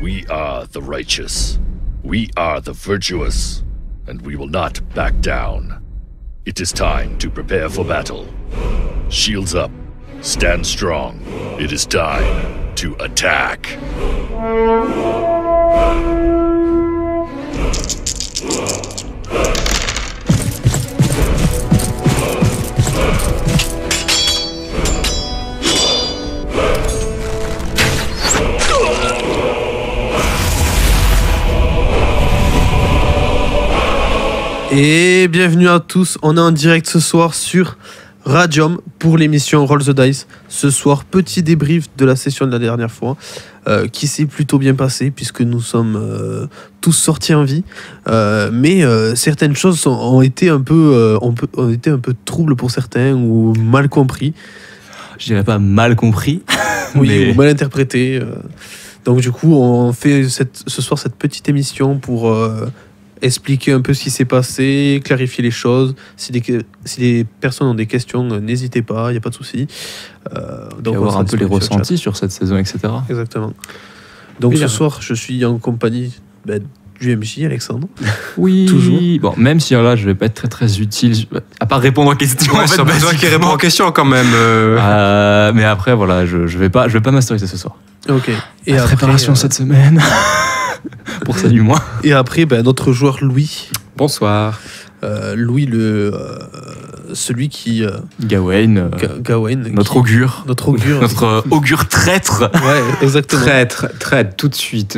We are the righteous. We are the virtuous. And we will not back down. It is time to prepare for battle. Shields up. Stand strong. It is time to attack. Et bienvenue à tous, on est en direct ce soir sur Radium pour l'émission Roll the Dice. Ce soir, petit débrief de la session de la dernière fois qui s'est plutôt bien passée puisque nous sommes tous sortis en vie. Mais certaines choses ont été un peu troubles pour certains ou mal compris. Je dirais pas mal compris, oui, mais ou mal interprété. Donc du coup, on fait ce soir cette petite émission pour... expliquer un peu ce qui s'est passé, clarifier les choses. Si les personnes ont des questions, n'hésitez pas, il n'y a pas de souci. Donc avoir un peu les ressentis sur cette saison, etc. Exactement. Donc ce soir, je suis en compagnie du MJ, Alexandre. Oui, toujours. Bon, même si là, je vais pas être très très utile, à part répondre aux questions. Ouais, c'est toi qui réponds aux questions quand même. Mais après, voilà, je vais pas masteriser ce soir. Ok. Et la préparation cette semaine. Pour ça du moins. Et après, notre joueur Louis. Bonsoir. Louis, celui qui... Gawain. Notre augure. Notre augure. Notre augure traître. Ouais, exactement. Traître, tout de suite.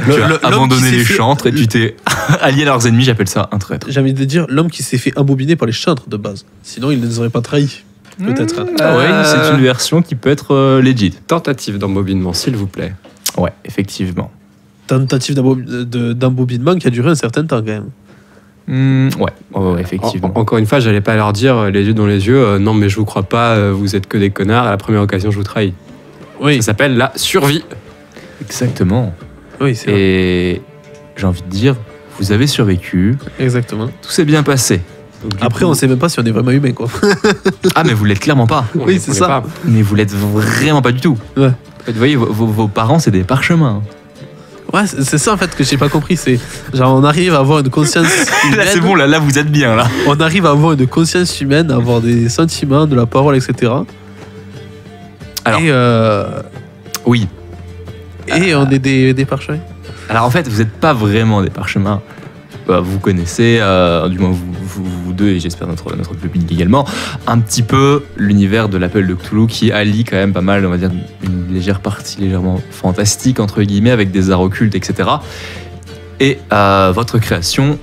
Tu as abandonné les chantres et tu t'es allié à leurs ennemis, j'appelle ça un traître. J'ai envie de dire l'homme qui s'est fait embobiner par les chantres de base. Sinon, il ne les aurait pas trahis. Peut-être. Oui, c'est une version qui peut être legit. Tentative d'embobinement, s'il vous plaît. Ouais, effectivement. Tentative d'embobinement qui a duré un certain temps quand même. Ouais, effectivement. Encore une fois, j'allais pas leur dire les yeux dans les yeux, non mais je vous crois pas, vous êtes que des connards, à la première occasion je vous trahis. Oui. Ça s'appelle la survie. Exactement. Oui, c'est Et j'ai envie de dire, vous avez survécu. Exactement. Tout s'est bien passé. Donc, après, on sait même pas si on est vraiment humain, quoi. Ah, mais vous l'êtes clairement pas. Oui, c'est ça. Pas. Mais vous l'êtes vraiment pas du tout. Ouais. En fait, vous voyez, vos parents, c'est des parchemins. Ouais, c'est ça en fait que j'ai pas compris. C'est genre on arrive à avoir une conscience humaine. Là, c'est bon, là, vous êtes bien, là. On arrive à avoir une conscience humaine, à avoir des sentiments, de la parole, etc. Alors, oui. Et on est des parchemins. Alors en fait, vous n'êtes pas vraiment des parchemins. Vous connaissez, du moins vous deux, et j'espère notre public également, un petit peu l'univers de l'appel de Cthulhu qui allie quand même pas mal, on va dire, une légère partie légèrement fantastique, entre guillemets, avec des arts occultes, etc. Et votre création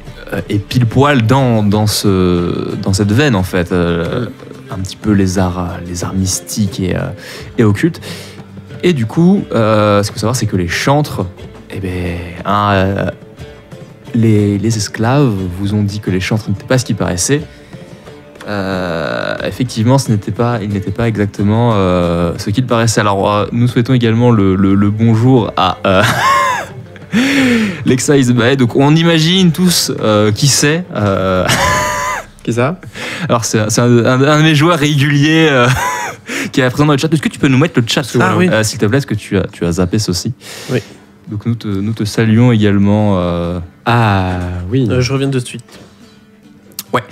est pile poil dans cette veine, en fait. Un petit peu les arts mystiques et occultes. Et du coup, ce qu'il faut savoir, c'est que les chantres, les esclaves vous ont dit que les chantres n'étaient pas ce qui paraissait. Effectivement, ils n'étaient pas exactement ce qu'il paraissait. Alors, nous souhaitons également le bonjour à l'Excise Bay. Donc, on imagine tous qui c'est. Qui ça ? Alors, c'est un de mes joueurs réguliers qui est présent dans le chat. Est-ce que tu peux nous mettre le chat, s'il te plaît ? Est-ce que tu as zappé ceci ? Oui. Donc nous te saluons également. Ah oui. Je reviens de suite. Ouais.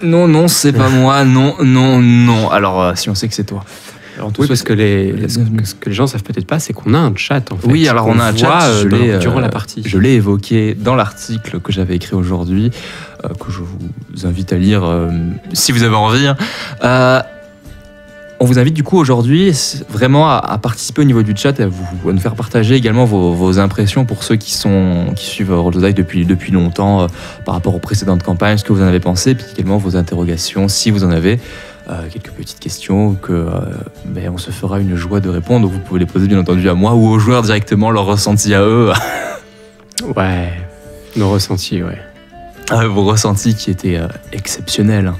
Non, c'est pas moi. Non. Alors, si on sait que c'est toi. Alors, tout parce que ce que les gens savent peut-être pas, c'est qu'on a un chat en fait. Oui, alors on a un chat. Durant la partie. Je l'ai évoqué dans l'article que j'avais écrit aujourd'hui, que je vous invite à lire si vous avez envie. On vous invite du coup aujourd'hui vraiment à participer au niveau du chat et à nous faire partager également vos impressions pour ceux qui suivent Roll the Dice depuis longtemps par rapport aux précédentes campagnes, ce que vous en avez pensé, puis également vos interrogations si vous en avez. Quelques petites questions que on se fera une joie de répondre. Vous pouvez les poser bien entendu à moi ou aux joueurs directement, leurs ressentis à eux. Ouais, nos ressentis, ouais. Vos ressentis qui étaient exceptionnels.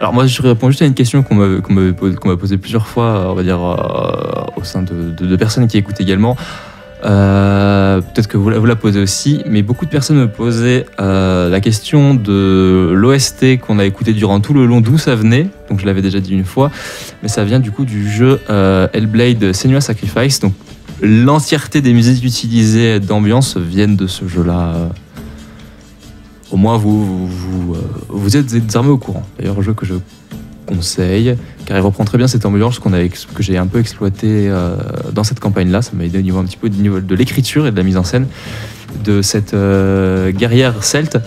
Alors moi je réponds juste à une question qu'on m'a posée plusieurs fois, on va dire au sein de personnes qui écoutent également. Peut-être que vous la posez aussi, mais beaucoup de personnes me posaient la question de l'OST qu'on a écouté durant tout le long, d'où ça venait. Donc je l'avais déjà dit une fois, mais ça vient du coup du jeu Hellblade Senua's Sacrifice. Donc l'entièreté des musiques utilisées d'ambiance viennent de ce jeu-là. Au moins, vous êtes désormais au courant. D'ailleurs, un jeu que je conseille, car il reprend très bien cette ambiance que j'ai un peu exploité dans cette campagne-là. Ça m'a aidé au niveau un petit peu du niveau de l'écriture et de la mise en scène de cette guerrière celte.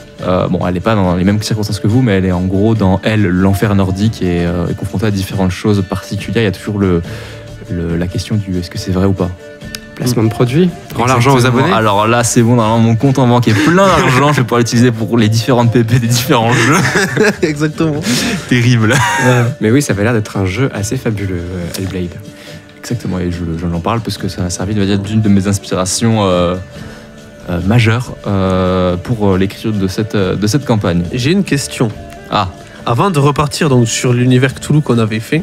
Bon, elle n'est pas dans les mêmes circonstances que vous, mais elle est en gros dans l'enfer nordique et est confrontée à différentes choses particulières. Il y a toujours la question du est-ce que c'est vrai ou pas. Placement de produit, rend l'argent aux abonnés. Alors là, c'est bon, normalement, mon compte en banque est plein d'argent. Je vais pouvoir l'utiliser pour les différentes PP des différents jeux. Exactement. Terrible. Mais oui, ça avait l'air d'être un jeu assez fabuleux, Hellblade. Exactement, et j'en parle parce que ça a servi d'une de mes inspirations majeures pour l'écriture de cette campagne. J'ai une question. Ah. Avant de repartir donc, sur l'univers Cthulhu qu'on avait fait,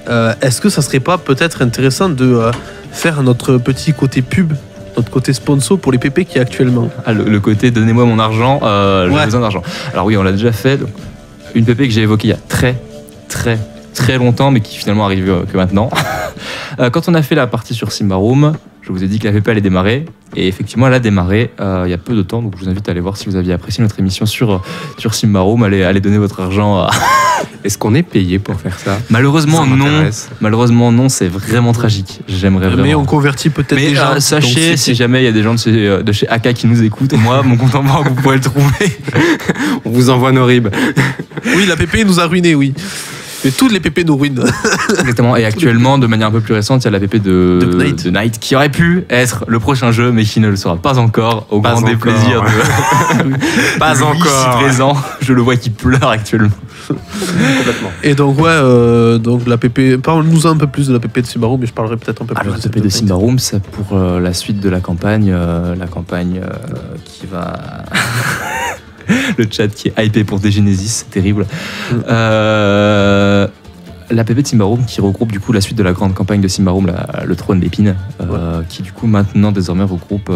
est-ce que ça serait pas peut-être intéressant de faire notre petit côté pub, notre côté sponsor pour les PP qui est actuellement. Ah, le côté donnez-moi mon argent, j'ai besoin d'argent. Alors oui, on l'a déjà fait. Donc, une PP que j'ai évoquée il y a très longtemps, mais qui finalement arrive que maintenant. Quand on a fait la partie sur Symbaroum, je vous ai dit que la PP allait démarrer. Et effectivement, elle a démarré il y a peu de temps. Donc je vous invite à aller voir si vous aviez apprécié notre émission sur Symbaroum. Allez donner votre argent à... Est-ce qu'on est payé pour faire ça? Malheureusement non. Malheureusement non, c'est vraiment tragique. J'aimerais vraiment. Mais on convertit peut-être des gens. Sachez, si jamais il y a des gens de chez AK qui nous écoutent, moi, mon compte en banque, vous pouvez le trouver. On vous envoie nos ribs. Oui, la PP nous a ruinés, oui. Mais toutes les PP nous ruinent. Exactement. Et actuellement, de manière un peu plus récente, il y a la PP de Knight qui aurait pu être le prochain jeu, mais qui ne le sera pas encore, au grand déplaisir de... Pas encore. Si présent. Je le vois qui pleure actuellement. Complètement. Et donc, ouais, donc la PP... Parle-nous un peu plus de la PP de Symbaroum, mais je parlerai peut-être un peu plus de la PP de Symbaroum, c'est pour la suite de la campagne qui va... Le chat qui est hypé pour des Genesis, c'est terrible. La PP de Symbaroum qui regroupe du coup la suite de la grande campagne de Symbaroum, le trône d'épines, qui du coup maintenant désormais regroupe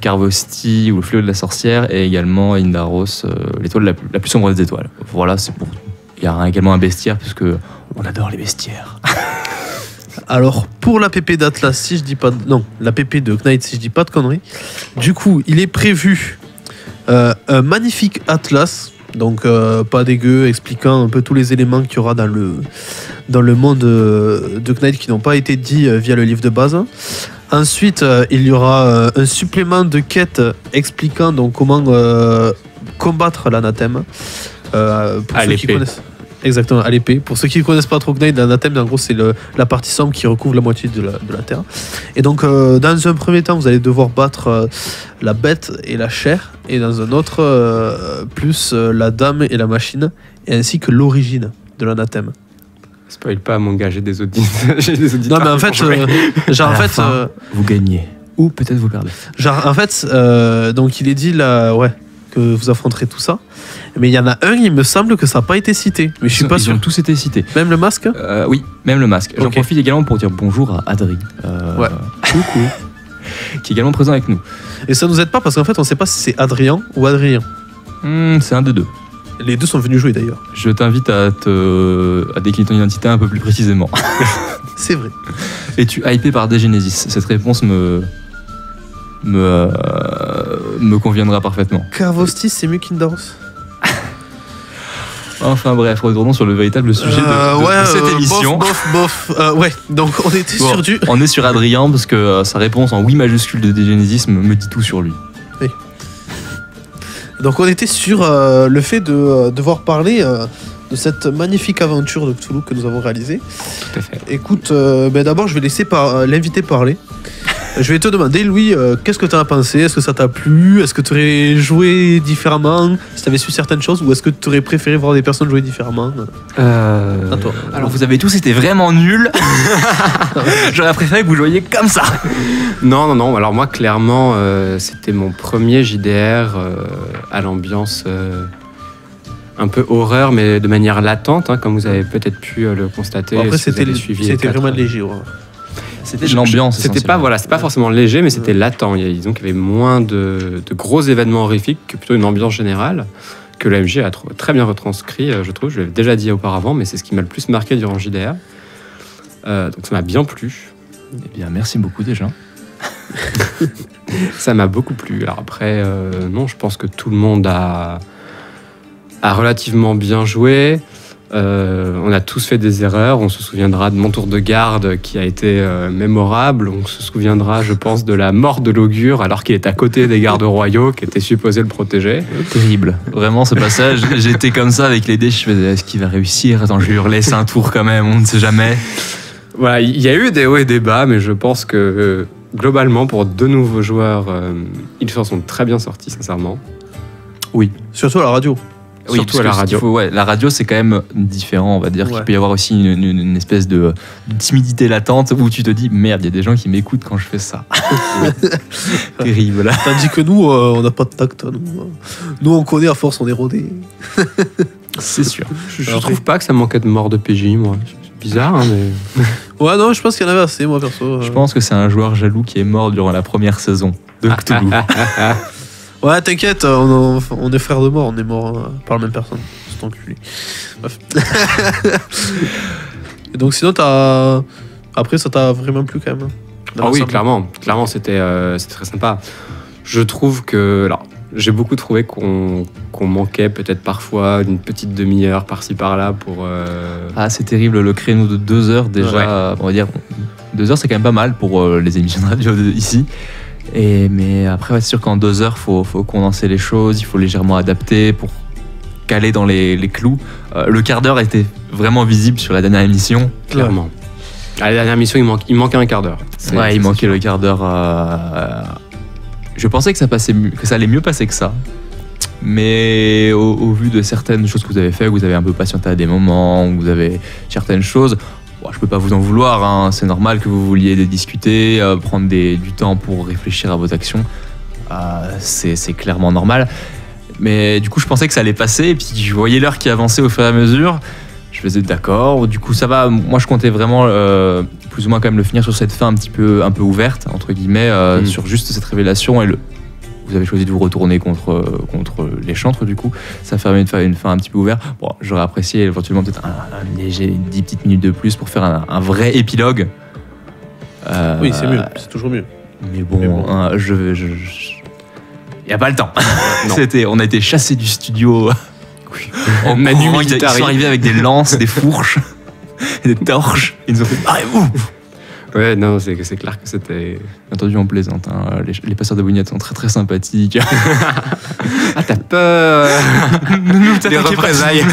Carvosti ou le fléau de la sorcière et également Indaros, l'étoile la plus sombre des étoiles. Voilà, c'est pour. Il y a également un bestiaire puisque on adore les bestiaires. Alors, pour la PP d'Atlas, si je dis pas... Non, la PP de Knight, si je dis pas de conneries. Du coup, il est prévu un magnifique Atlas, donc pas dégueu, expliquant un peu tous les éléments qu'il y aura dans le monde de Knight qui n'ont pas été dits via le livre de base. Ensuite, il y aura un supplément de quête expliquant donc comment combattre l'anathème. Pour ceux qui connaissent. Exactement, à l'épée. Pour ceux qui ne connaissent pas trop Knight, l'anathème, en gros, c'est la partie sombre qui recouvre la moitié de la terre. Et donc, dans un premier temps, vous allez devoir battre la bête et la chair, et dans un autre, plus la dame et la machine, et ainsi que l'origine de l'anathème. Spoil pas, mon gars, j'ai des auditeurs. Non, mais en fait, vous gagnez. Ou peut-être vous perdez. Genre, en fait, donc il est dit là, ouais, que vous affronterez tout ça. Mais il y en a un, il me semble que ça n'a pas été cité. Mais je suis pas sûr. Ils ont tous été cités. Même le masque Oui, même le masque. J'en profite également pour dire bonjour à Adri. Ouais. Coucou. Qui est également présent avec nous. Et ça nous aide pas parce qu'en fait, on sait pas si c'est Adrien ou Adrien. C'est un des deux. Les deux sont venus jouer d'ailleurs. Je t'invite à décliner ton identité un peu plus précisément. C'est vrai. Es-tu hypé par des Genesis? Cette réponse me conviendra parfaitement. Carvosti, c'est mieux qu'Indaros. Enfin bref, retournons sur le véritable sujet de cette émission. Ouais, donc on était sur du... On est sur Adrien parce que sa réponse en oui majuscule de Genesis me dit tout sur lui. Oui. Donc on était sur le fait de devoir parler de cette magnifique aventure de Cthulhu que nous avons réalisée. Tout à fait. Écoute, d'abord je vais laisser l'invité parler. Je vais te demander, Louis, qu'est-ce que tu en as pensé? Est-ce que ça t'a plu? Est-ce que tu aurais joué différemment si tu avais su certaines choses? Ou est-ce que tu aurais préféré voir des personnes jouer différemment? À toi. Alors vous avez tous été vraiment nuls. J'aurais préféré que vous jouiez comme ça. Non. Alors moi, clairement, c'était mon premier JDR à l'ambiance un peu horreur, mais de manière latente, hein, comme vous avez peut-être pu le constater. Bon, après, si c'était vraiment léger. Ouais. C'était de l'ambiance. C'était pas forcément léger, mais c'était latent. Disons qu'il y avait moins de gros événements horrifiques que plutôt une ambiance générale que l'AMG a très bien retranscrit, je trouve. Je l'avais déjà dit auparavant, mais c'est ce qui m'a le plus marqué durant JDR. Donc ça m'a bien plu. Eh bien, merci beaucoup déjà. Ça m'a beaucoup plu. Alors après, non, je pense que tout le monde a relativement bien joué. On a tous fait des erreurs. On se souviendra de mon tour de garde qui a été mémorable. On se souviendra, je pense, de la mort de l'augure alors qu'il est à côté des gardes royaux qui étaient supposés le protéger. Terrible. Vraiment, ce passage, j'étais comme ça avec les dés. Je faisais, est-ce qu'il va réussir? Attends, je lui relaisse un tour quand même, on ne sait jamais. Voilà, il y a eu des hauts et des bas, mais je pense que globalement, pour 2 nouveaux joueurs, ils s'en sont très bien sortis, sincèrement. Oui. Surtout à la radio. Oui, Surtout à la radio. La radio, c'est quand même différent, on va dire. Ouais. Qu'il peut y avoir aussi une espèce de timidité latente où tu te dis, merde, il y a des gens qui m'écoutent quand je fais ça. Terrible. Tandis que nous, on n'a pas de tact. Nous, on connaît à force, on est rodés. C'est sûr. Je trouve pas que ça manquait de mort de PJ, moi. C'est bizarre, hein, mais... Ouais, non, je pense qu'il y en avait assez, moi, perso. Je pense que c'est un joueur jaloux qui est mort durant la première saison de Cthulhu. Ouais, t'inquiète, on est frères de mort, on est morts par la même personne. C'est enculé. Bref. Et donc, sinon, après, ça t'a vraiment plu quand même. Ah oui, clairement. Clairement, c'était très sympa. Je trouve que... Alors, j'ai beaucoup trouvé qu'on manquait peut-être parfois une petite demi-heure par-ci par-là pour... Ah, c'est terrible, le créneau de 2 heures déjà, on va dire. 2 heures, c'est quand même pas mal pour les émissions de radio ici. Mais après, ouais, c'est sûr qu'en 2 heures, faut condenser les choses, il faut légèrement adapter pour caler dans les clous. Le quart d'heure était vraiment visible sur la dernière émission. Clairement. À la dernière émission, il manquait un quart d'heure. Ouais, il manquait le quart d'heure. Je pensais que ça allait mieux passer que ça. Mais au vu de certaines choses que vous avez fait, vous avez un peu patienté à des moments, vous avez certaines choses... Bon, je peux pas vous en vouloir, hein. C'est normal que vous vouliez discuter, prendre du temps pour réfléchir à vos actions. C'est clairement normal. Mais du coup, je pensais que ça allait passer, et puis je voyais l'heure qui avançait au fur et à mesure. Je faisais d'accord, du coup ça va. Moi, je comptais vraiment plus ou moins quand même le finir sur cette fin un peu ouverte, entre guillemets, sur juste cette révélation et vous avez choisi de vous retourner contre les chantres, du coup. Ça permet de faire une fin un petit peu ouverte. Bon, j'aurais apprécié éventuellement peut-être un léger 10 petites minutes de plus pour faire un vrai épilogue. Oui, c'est mieux, c'est toujours mieux. Mais bon, il n'y a pas le temps. On a été chassés du studio. En Manu courant, ils Militari. sont arrivés avec des lances, des fourches, des torches. Ils nous ont fait barrez-vous. Ouais, non, c'est clair que c'était... Bien entendu, on plaisante. Hein. Les passeurs de bougnette sont très très sympathiques. Ah, t'as peur. Nous, Les représailles.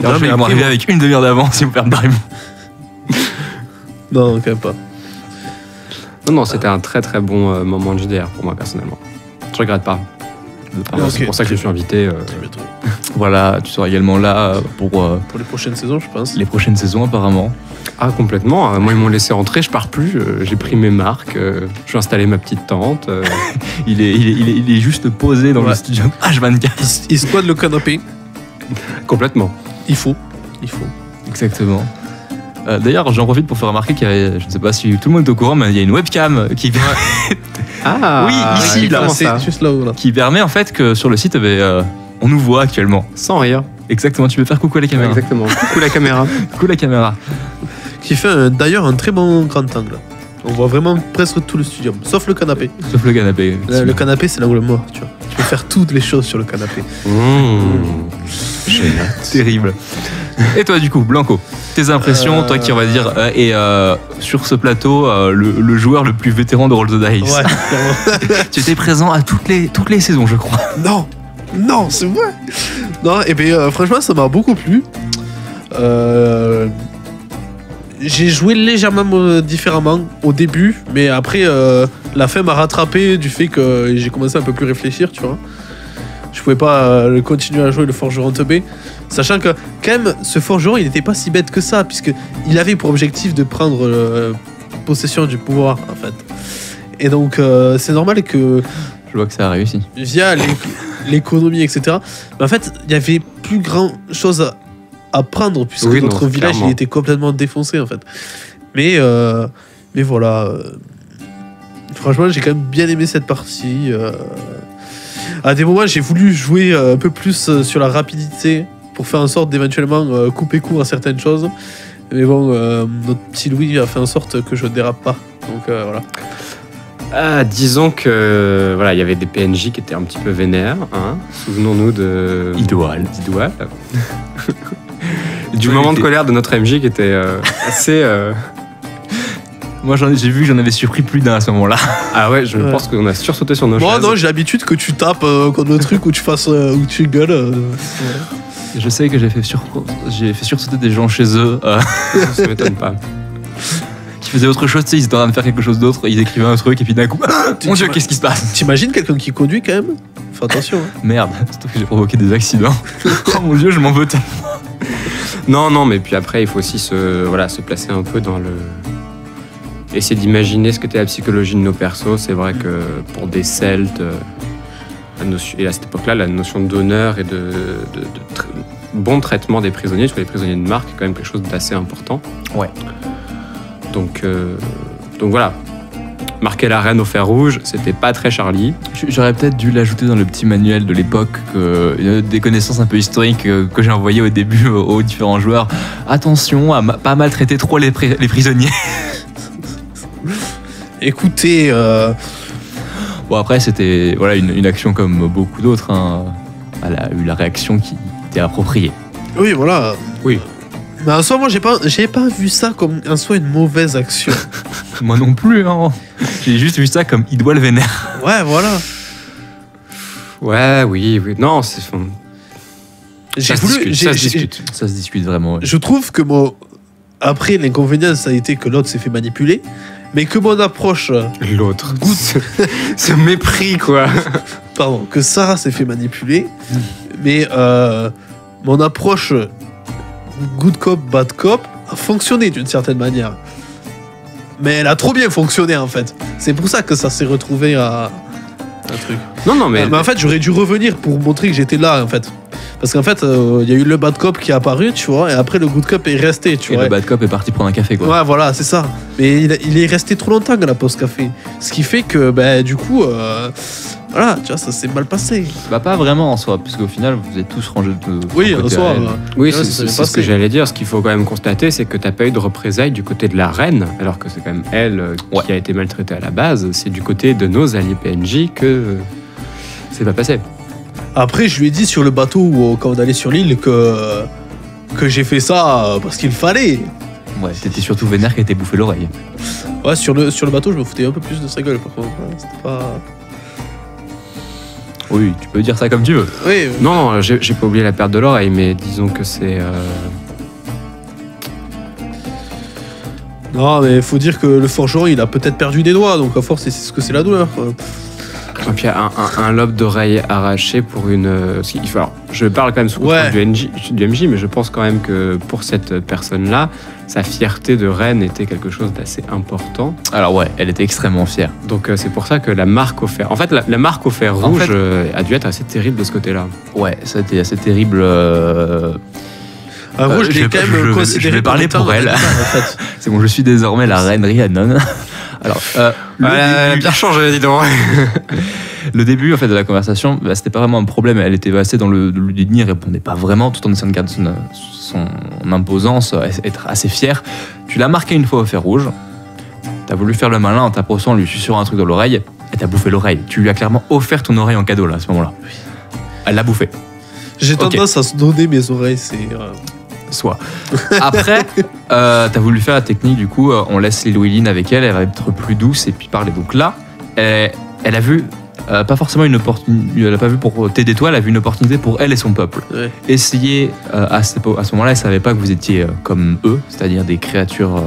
Ils vont arriver avec une demi-heure d'avance, ils vont faire barrez-vous. Non, quand même pas. Non, c'était un très très bon moment de JDR pour moi, personnellement. Je regrette pas. C'est pour ça que je suis invité. Très bientôt. Voilà, tu seras également là pour les prochaines saisons, je pense. les prochaines saisons, apparemment. Ah, complètement. Moi, ils m'ont laissé rentrer, je pars plus. J'ai pris mes marques. Je vais installer ma petite tente. Il est juste posé dans le studio H24. Il squatte le canapé. Complètement. Il faut. Exactement. D'ailleurs, j'en profite pour faire remarquer qu'il y a, je ne sais pas si tout le monde est au courant, mais il y a une webcam qui... Ah, oui, ici, là, c'est juste là-haut, là. qui permet en fait que sur le site, on nous voit actuellement. Sans rire. Exactement, tu peux faire coucou à la caméra. Exactement. Coucou la caméra. Coucou la caméra. Qui fait d'ailleurs un très bon grand angle. On voit vraiment presque tout le studio, sauf le canapé. Sauf le canapé. Le canapé, c'est là où le mort, tu vois. Tu peux faire toutes les choses sur le canapé. Terrible. Et toi, du coup, Blanco, tes impressions, toi qui, on va dire, sur ce plateau, le joueur le plus vétéran de Roll the Dice. Ouais, clairement. Tu étais présent à toutes les saisons, je crois. Non, c'est vrai. Non, et bien franchement, ça m'a beaucoup plu. J'ai joué légèrement différemment au début, mais après, la fin m'a rattrapé du fait que j'ai commencé à un peu plus réfléchir, tu vois. Je pouvais pas continuer à jouer le forgeron teubé, sachant que quand même, ce forgeron, il n'était pas si bête que ça, puisque il avait pour objectif de prendre possession du pouvoir, en fait. Et donc, c'est normal que Je vois que ça a réussi. via l'économie, etc. Mais en fait, il y avait plus grand chose à prendre, puisque Oui, notre non, village clairement. il était complètement défoncé, en fait. Mais voilà. Franchement, j'ai quand même bien aimé cette partie. À des moments, j'ai voulu jouer un peu plus sur la rapidité pour faire en sorte d'éventuellement couper court à certaines choses. Mais bon, notre petit Louis a fait en sorte que je dérape pas. Donc voilà. Disons que voilà, il y avait des PNJ qui étaient un petit peu vénères. Hein. Souvenons-nous de Idoual. Du moment de colère de notre MJ qui était assez. Moi, j'ai vu que j'en avais surpris plus d'un à ce moment-là. Ah ouais, je pense qu'on a sursauté sur nos Moi, chaises. non, j'ai l'habitude que tu tapes contre le truc ou tu fasses ou tu gueules. Je sais que j'ai fait sursauter des gens chez eux Ça m'étonne pas. qui faisaient autre chose. Tu sais, ils étaient en train de faire quelque chose d'autre, ils écrivaient un truc et puis d'un coup, mon Dieu, qu'est-ce qui se passe? T'imagines quelqu'un qui conduit quand même? Fais attention. Hein. Merde, surtout que j'ai provoqué des accidents. Oh mon Dieu, je m'en veux tellement. Non, mais puis après, il faut aussi se placer un peu dans le. Essayer d'imaginer ce qu'était la psychologie de nos persos. C'est vrai que pour des Celtes, et à cette époque-là, la notion d'honneur et de bon traitement des prisonniers, sur les prisonniers de marque, est quand même quelque chose d'assez important. Ouais. Donc voilà. Marquer la reine au fer rouge, c'était pas très Charlie. J'aurais peut-être dû l'ajouter dans le petit manuel de l'époque, des connaissances un peu historiques que j'ai envoyées au début aux différents joueurs. Attention à pas maltraiter trop les prisonniers. Écoutez, Bon, après, c'était une action comme beaucoup d'autres. Hein. Elle a eu la réaction qui était appropriée. oui, voilà. Oui. Mais en soi, moi, j'ai pas vu ça comme en soi une mauvaise action. Moi non plus, hein. J'ai juste vu ça comme Idoual vénère. Ouais, voilà. Ouais, oui. Non, c'est. J'ai Ça se voulu. discute. Ça se discute vraiment. Ouais. Je trouve que après, l'inconvénient, ça a été que l'autre s'est fait manipuler, mais que mon approche, L'autre. Ce mépris, quoi. pardon, que Sarah s'est fait manipuler, mais mon approche good cop, bad cop a fonctionné d'une certaine manière. Mais elle a trop bien fonctionné en fait. C'est pour ça que ça s'est retrouvé à un truc. Non, mais. Mais en fait, j'aurais dû revenir pour montrer que j'étais là en fait. Parce qu'en fait, il y a eu le bad cop qui est apparu, tu vois, et après le good cop est resté, tu Et vois. le bad cop est parti prendre un café, quoi. Ouais, voilà, c'est ça. Mais il est resté trop longtemps à la pause café. Ce qui fait que, du coup, voilà, tu vois, ça s'est mal passé. Bah, pas vraiment en soi, parce qu'au final, vous êtes tous rangés de. Oui, côté en soi. à elle. Oui, Ouais, ça c'est s'est ce passé. que j'allais dire. Ce qu'il faut quand même constater, c'est que t'as pas eu de représailles du côté de la reine, alors que c'est quand même elle qui a été maltraitée à la base. C'est du côté de nos alliés PNJ que c'est pas passé. Après, je lui ai dit sur le bateau, quand on allait sur l'île, que j'ai fait ça parce qu'il fallait. Ouais, t'étais surtout vénère qu'elle t'ait bouffé l'oreille. Ouais, sur le bateau, je me foutais un peu plus de sa gueule, par contre. Ouais, c'était pas. Oui, tu peux dire ça comme tu veux. Oui, Non, j'ai pas oublié la perte de l'oreille, mais disons que c'est. non, mais faut dire que le forgeron, il a peut-être perdu des doigts, donc à force, c'est ce que c'est la douleur, quoi. Et puis un lobe d'oreille arraché pour une. Alors, je parle quand même sous contrôle du MJ, mais je pense quand même que pour cette personne-là, sa fierté de reine était quelque chose d'assez important. Alors ouais, elle était extrêmement fière. Donc c'est pour ça que la marque au fer. En fait, la marque au fer En rouge fait- a dû être assez terrible de ce côté-là. Ouais, ça a été assez terrible. En gros, je l'ai quand même considéré. je vais parler comme pour étant elle. un animal, en fait. C'est bon, je suis désormais la reine Rhiannon. Alors, le début- changé, dis donc. le début en fait de la conversation, c'était pas vraiment un problème. Elle était assez dans le déni, elle répondait pas vraiment, tout en essayant de garder son imposance, être assez fière. Tu l'as marqué une fois au fer rouge. T'as voulu faire le malin en t'approchant, en lui susurrant un truc dans l'oreille, et t'as bouffé l'oreille. Tu lui as clairement offert ton oreille en cadeau là, à ce moment-là. Elle l'a bouffé. J'ai Ok. tendance à se donner mes oreilles, c'est. Soit. Après, t'as voulu faire la technique, du coup, on laisse les Louiline avec elle, elle va être plus douce et puis parler. Donc là, elle a vu, pas forcément une opportunité, elle a pas vu pour t'aider toi, elle a vu une opportunité pour elle et son peuple. Ouais. Essayer, à ce moment-là, elle savait pas que vous étiez comme eux, c'est-à-dire des créatures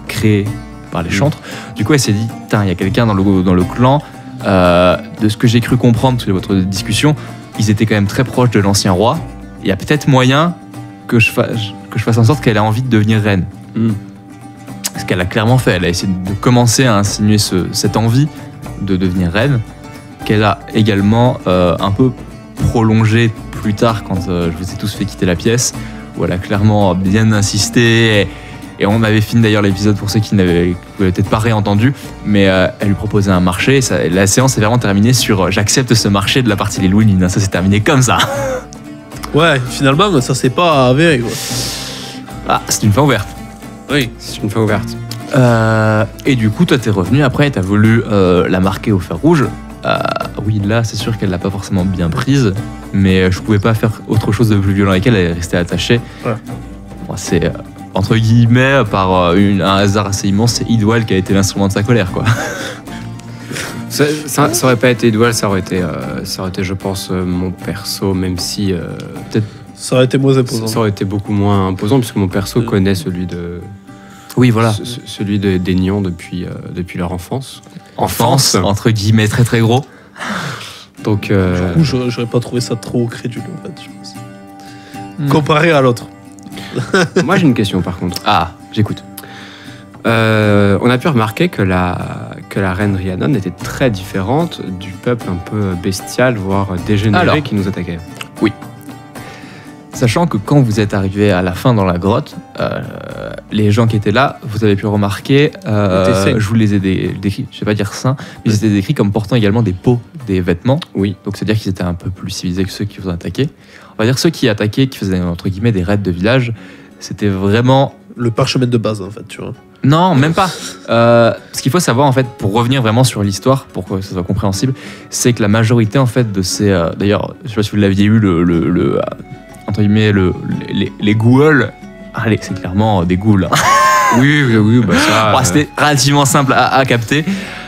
créées par les chantres. Du coup, elle s'est dit, putain, il y a quelqu'un dans le clan, de ce que j'ai cru comprendre sur votre discussion, ils étaient quand même très proches de l'ancien roi. Il y a peut-être moyen que je fasse en sorte qu'elle ait envie de devenir reine. Ce qu'elle a clairement fait. Elle a essayé de commencer à insinuer cette envie de devenir reine, qu'elle a également un peu prolongé plus tard quand je vous ai tous fait quitter la pièce, où elle a clairement bien insisté. Et on avait fini d'ailleurs l'épisode pour ceux qui n'avaient peut-être pas réentendu, mais elle lui proposait un marché. La séance est vraiment terminée sur j'accepte ce marché de la partie des Louilines. Ça s'est terminé comme ça. Ouais, finalement, ça s'est pas avéré, quoi. Ah, c'est une fin ouverte. Oui. C'est une fin ouverte. Et du coup, toi, t'es revenu après, t'as voulu la marquer au fer rouge. Oui, là, c'est sûr qu'elle l'a pas forcément bien prise, mais je pouvais pas faire autre chose de plus violent avec elle, elle est restée attachée. Ouais. Bon, c'est, entre guillemets, par un hasard assez immense, c'est Idwal qui a été l'instrument de sa colère, quoi. Ça aurait pas été Idwal, ça aurait été, je pense, mon perso, même si Ça aurait été moins imposant. ça aurait été beaucoup moins imposant, puisque mon perso connaît celui de Oui, voilà. celui d'Aignan depuis leur enfance. Enfance, entre guillemets, très très gros. Donc, Du coup, j'aurais pas trouvé ça trop crédule, en fait, je pense. Comparé à l'autre. moi j'ai une question par contre. Ah, j'écoute. On a pu remarquer que la reine Rhiannon était très différente du peuple un peu bestial, voire dégénéré Alors. qui nous attaquait. Sachant que quand vous êtes arrivé à la fin dans la grotte, les gens qui étaient là, vous avez pu remarquer, sains. je vous les ai décrits, je vais pas dire sains, mais ils étaient décrits comme portant également des peaux, des vêtements. Oui. Donc c'est-à-dire qu'ils étaient un peu plus civilisés que ceux qui vous ont attaqué. On va dire ceux qui attaquaient, qui faisaient entre guillemets des raids de village, c'était vraiment... Le parchemin de base, en fait, tu vois. Non, même pas. Ce qu'il faut savoir en fait, pour revenir vraiment sur l'histoire, pour que ça soit compréhensible, c'est que la majorité en fait de ces... D'ailleurs, je sais pas si vous l'aviez eu, entre guillemets, les ghouls. Allez, c'est clairement des ghouls. Hein. Oui, bah ça. C'était relativement simple à capter.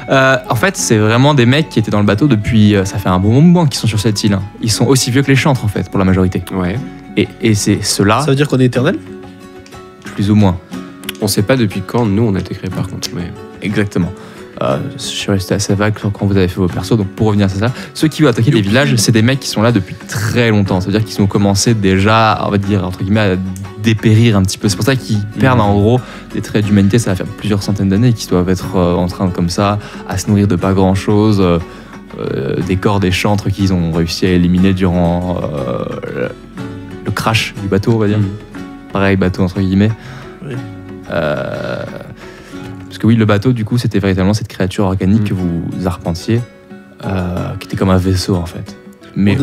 En fait, c'est vraiment des mecs qui étaient dans le bateau depuis. Ça fait un bon moment qu'ils sont sur cette île. Hein. Ils sont aussi vieux que les chantres, en fait, pour la majorité. Ouais. Et c'est ceux-là, Ça veut dire qu'on est éternel? plus ou moins. On sait pas depuis quand nous on a été créés par contre. Mais... Exactement. Je suis resté assez vague sur quand vous avez fait vos persos, donc pour revenir à ça, ceux qui ont attaqué les villages, c'est des mecs qui sont là depuis très longtemps. Ça veut dire qu'ils ont commencé déjà, on va dire, entre guillemets, à dépérir un petit peu. C'est pour ça qu'ils perdent en gros des traits d'humanité. Ça va faire plusieurs centaines d'années qu'ils doivent être en train comme ça, à se nourrir de pas grand chose, des corps des chantres qu'ils ont réussi à éliminer durant le crash du bateau, on va dire. Pareil, bateau entre guillemets. Oui. Parce que oui, le bateau, du coup, c'était véritablement cette créature organique que vous arpentiez, qui était comme un vaisseau, en fait. Mais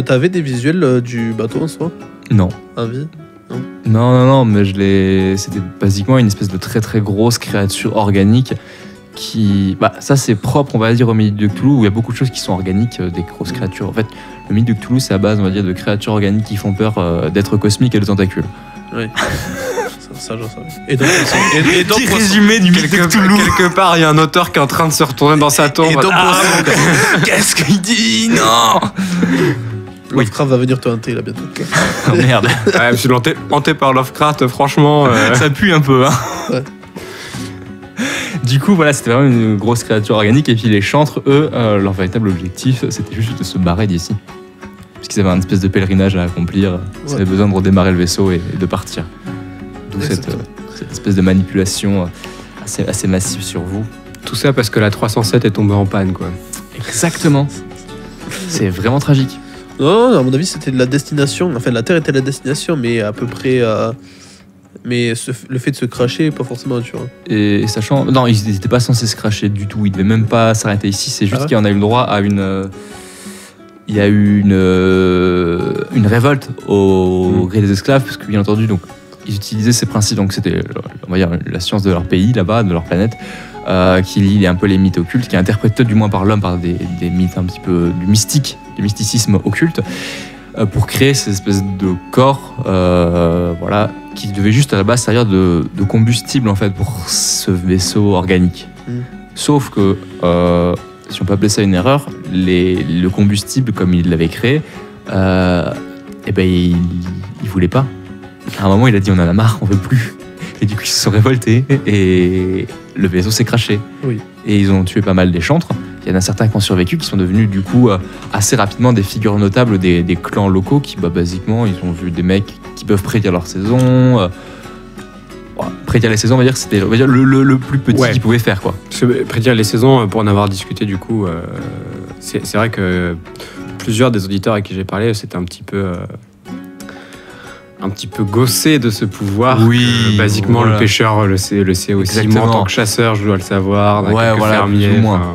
T'avais des visuels du bateau en soi? non. En vie? Non, mais c'était basiquement une espèce de très très grosse créature organique qui... Bah, ça, c'est propre, on va dire, au mythe de Cthulhu, où il y a beaucoup de choses qui sont organiques, des grosses créatures. En fait, le mythe de Cthulhu, c'est à base, on va dire, de créatures organiques qui font peur, d'êtres cosmiques et de tentacules. Oui. ça, j'en savais. Et donc, Petit résumé du mythe de Cthulhu. Quelque part, il y a un auteur qui est en train de se retourner dans sa tombe. Et donc, Qu'est-ce qu'il dit? Non. Lovecraft va venir te hanter là bientôt. Oh, merde. Ouais, je suis hanté par Lovecraft, franchement. Ça pue un peu, hein. Ouais. Du coup, voilà, c'était vraiment une grosse créature organique. Et puis les chantres, eux, leur véritable objectif, c'était juste de se barrer d'ici. Parce qu'ils avaient un espèce de pèlerinage à accomplir. Ils avaient besoin de redémarrer le vaisseau et de partir. D'où cette espèce de manipulation assez massive sur vous. Tout ça parce que la 307 est tombée en panne, quoi. Exactement. C'est vraiment tragique. Non, à mon avis, c'était de la destination. Enfin, la Terre était la destination, mais à peu près. Mais le fait de se cracher, pas forcément, tu vois. Et sachant... Non, ils n'étaient pas censés se cracher du tout. Ils devaient même pas s'arrêter ici. C'est juste qu'il y en a eu le droit à une... Il y a eu une révolte au gré des esclaves, parce que bien entendu, donc, ils utilisaient ces principes, donc c'était, on va dire, la science de leur pays, là-bas, de leur planète, qui lie un peu les mythes occultes, qui est interprété du moins par l'homme par des mythes un petit peu du mystique, du mysticisme occulte, pour créer ces espèces de corps, voilà, qui devaient juste à la base servir de combustible en fait pour ce vaisseau organique. Sauf que si on peut appeler ça une erreur, le combustible, comme il l'avait créé, eh ben, il voulait pas. À un moment, il a dit on en a marre, on veut plus. Et du coup, ils se sont révoltés et le vaisseau s'est crashé. Oui. Et ils ont tué pas mal des chantres. Il y en a certains qui ont survécu, qui sont devenus du coup assez rapidement des figures notables des clans locaux qui, basiquement, ils ont vu des mecs qui peuvent prédire leur saison. Prédire les saisons, on va dire que c'était le plus petit qu'ils pouvaient faire, quoi. Parce que prédire les saisons, pour en avoir discuté du coup, c'est vrai que plusieurs des auditeurs à qui j'ai parlé, c'était un petit peu gaussé de ce pouvoir. Oui, basiquement, voilà. Le pêcheur le sait aussi. Exactement. Moi, en tant que chasseur, je dois le savoir. Ouais, voilà, fermier, plus ou moins.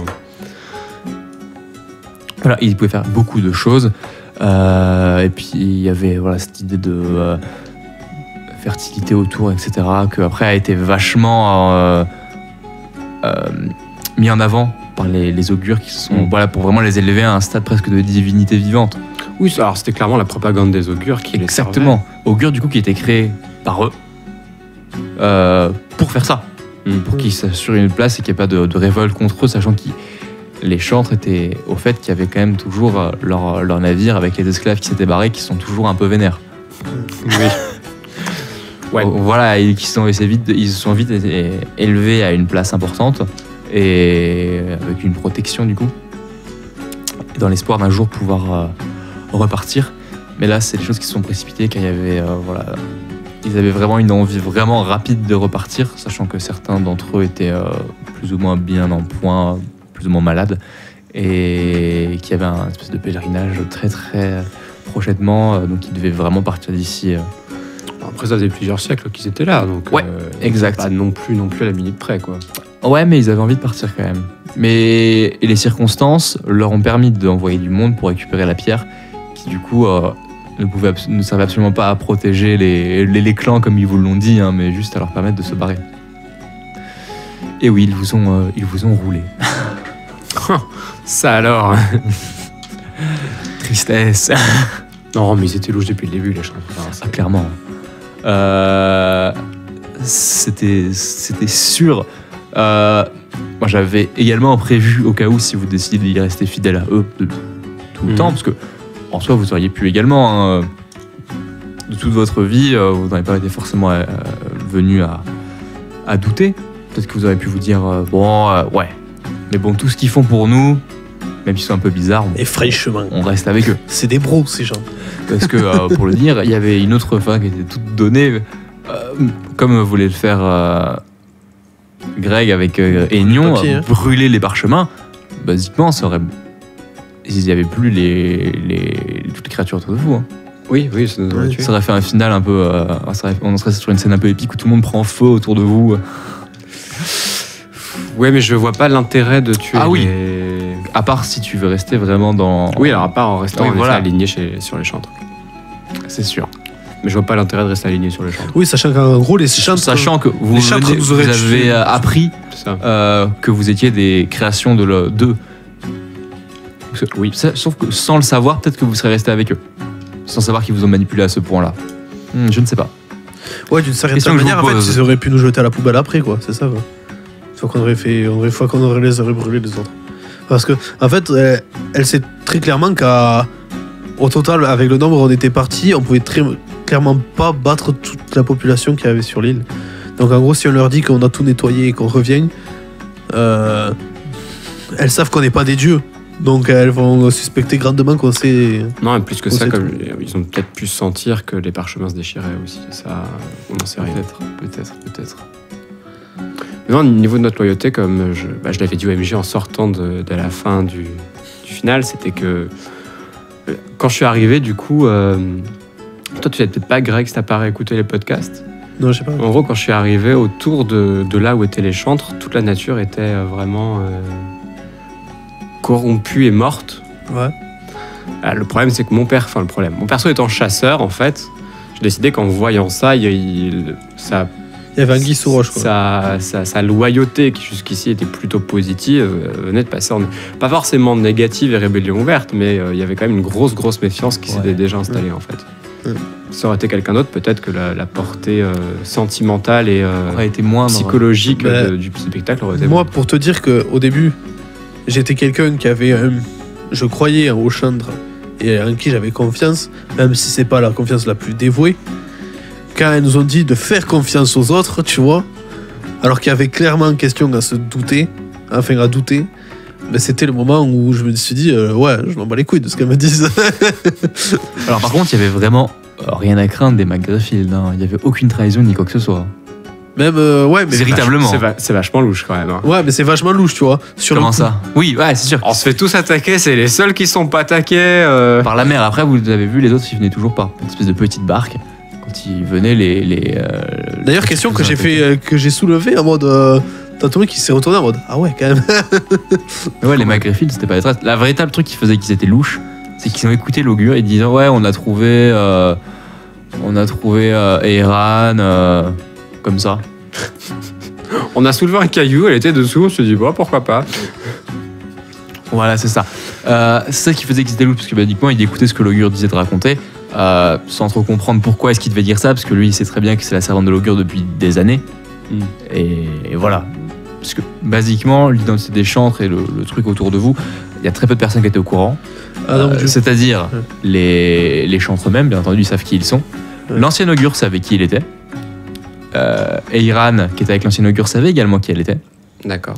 Voilà, ils pouvaient faire beaucoup de choses. Et puis, il y avait cette idée de fertilité autour, etc., que après a été vachement mis en avant par les augures qui sont voilà, pour vraiment les élever à un stade presque de divinité vivante. Oui, alors c'était clairement la propagande des augures qui Exactement. Augures du coup qui étaient créés par eux pour faire ça, pour qu'ils s'assurent une place et qu'il n'y ait pas de révolte contre eux, sachant que les chantres étaient au fait qu'il y avait quand même toujours leur navire avec les esclaves qui s'étaient barrés, qui sont toujours un peu vénères. Oui. Ouais. Voilà, ils se sont vite élevés à une place importante et avec une protection du coup, dans l'espoir d'un jour pouvoir repartir. Mais là, c'est des choses qui se sont précipitées car il y avait ils avaient vraiment une envie vraiment rapide de repartir, sachant que certains d'entre eux étaient plus ou moins bien en point, plus ou moins malades, et qu'il y avait un espèce de pèlerinage très très prochainement, donc ils devaient vraiment partir d'ici. Après, ça faisait plusieurs siècles qu'ils étaient là, donc ouais, exact. Pas non plus à la minute près, quoi. Ouais, mais ils avaient envie de partir quand même. Mais les circonstances leur ont permis d'envoyer du monde pour récupérer la pierre, qui du coup ne servait absolument pas à protéger les clans comme ils vous l'ont dit, hein, mais juste à leur permettre de se barrer. Et oui, ils vous ont roulé. Ça alors. Tristesse. Non, mais ils étaient louches depuis le début, les chantres. Ah, clairement. C'était sûr. Moi, j'avais également prévu, au cas où, si vous décidez d'y rester fidèle à eux tout le temps, parce que en soi, vous auriez pu également, de toute votre vie, vous n'auriez pas été forcément venu à douter. Peut-être que vous auriez pu vous dire, ouais, mais bon, tout ce qu'ils font pour nous, même s'ils sont un peu bizarres, Et fraîchement. on reste avec eux. C'est des bros, ces gens. Parce que, pour le dire, il y avait une autre fin qui était toute donnée, comme voulait le faire Greg avec Aignon, papier, hein. brûler les parchemins. Basiquement, ça aurait... Il n'y avait plus toutes les créatures autour de vous. Hein. Oui, ça nous aurait tué. Ça aurait fait un final un peu... on serait sur une scène un peu épique où tout le monde prend feu autour de vous. Ouais, mais je vois pas l'intérêt de tuer À part si tu veux rester vraiment dans... Oui, alors à part en restant Oui, voilà. aligné sur les chantres. C'est sûr. Mais je vois pas l'intérêt de rester aligné sur les chantres. Oui, sachant qu'en gros, les chantres. Sachant que vous, les chantres nous vous auraient avez tués. appris C'est ça. que vous étiez des créations d'eux. Oui. Sauf que sans le savoir, peut-être que vous serez resté avec eux. Sans savoir qu'ils vous ont manipulé à ce point-là. Je ne sais pas. Ouais, d'une certaine Question que je manière, en vous fait, pose. ils auraient pu nous jeter à la poubelle après, quoi. C'est ça, quoi. Une fois qu'on aurait les aurait brûlés, les autres. Parce que, en fait, elle sait très clairement qu'au total, avec le nombre où on était partis, on pouvait très clairement pas battre toute la population qu'il y avait sur l'île. Donc, en gros, si on leur dit qu'on a tout nettoyé et qu'on revient, elles savent qu'on n'est pas des dieux. Donc, elles vont suspecter grandement qu'on sait. Non, et plus que On ça, sait comme ils ont peut-être pu sentir que les parchemins se déchiraient aussi. Ça, on n'en sait rien. Peut-être. Mais non, au niveau de notre loyauté, comme je l'avais dit au MJ en sortant de la fin du final, c'était que quand je suis arrivé, du coup, toi, tu savais peut-être pas, Greg, si t'as pas réécouté les podcasts. Non, je sais pas. En gros, quand je suis arrivé autour de là où étaient les chantres, toute la nature était vraiment corrompue et morte. Ouais. Le problème, c'est que mon perso étant chasseur, en fait, j'ai décidé qu'en voyant ça, ça Il y avait Anguille sous roche, quoi. sa loyauté, qui jusqu'ici était plutôt positive, venait de passer en... Pas forcément négative et rébellion ouverte, mais il y avait quand même une grosse méfiance qui s'était déjà installée, en fait. Ça aurait été quelqu'un d'autre, peut-être que la portée sentimentale et aurait été moindre. psychologique Bah, du spectacle aurait été Moi, pour te dire qu'au début, j'étais quelqu'un qui avait, je croyais en Auchandre et en qui j'avais confiance, même si c'est pas la confiance la plus dévouée. Quand elles nous ont dit de faire confiance aux autres, tu vois, alors qu'il y avait clairement question à se douter, enfin à douter, ben c'était le moment où je me suis dit, ouais, je m'en bats les couilles de ce qu'elles me disent. Alors par contre, il y avait vraiment rien à craindre des McGreffield. Hein. Il n'y avait aucune trahison ni quoi que ce soit. Même, ouais, mais. Véritablement. C'est vachement louche quand même. Hein. Ouais, mais c'est vachement louche, tu vois. Sur Comment le coup. ça? Oui, ouais, c'est sûr. On se fait tous attaquer, c'est les seuls qui sont pas attaqués. Par la mer. Après, vous avez vu, les autres, ils venaient toujours pas. Une espèce de petite barque. Quand ils venaient, D'ailleurs, question que j'ai fait, que j'ai soulevée en mode. T'as trouvé qui s'est retourné en mode. Ah ouais, quand même. Ouais, les McGreffield, c'était pas des traces. La véritable truc qui faisait qu'ils étaient louches, c'est qu'ils ont écouté l'augure et disaient ouais, on a trouvé On a trouvé Eiran, comme ça. On a soulevé un caillou, elle était dessous, on se dit bon, pourquoi pas. Voilà, c'est ça. C'est ça qui faisait exister Lou, parce que basiquement, il écoutait ce que l'augure disait de raconter, sans trop comprendre pourquoi est-ce qu'il devait dire ça, parce que lui, il sait très bien que c'est la servante de l'augure depuis des années. Et voilà. Parce que basiquement, l'identité des chantres et le truc autour de vous, il y a très peu de personnes qui étaient au courant. C'est-à-dire les chantres eux-mêmes, bien entendu, ils savent qui ils sont. L'ancien augure savait qui il était. Eiran, qui était avec l'ancien augure, savait également qui elle était. D'accord.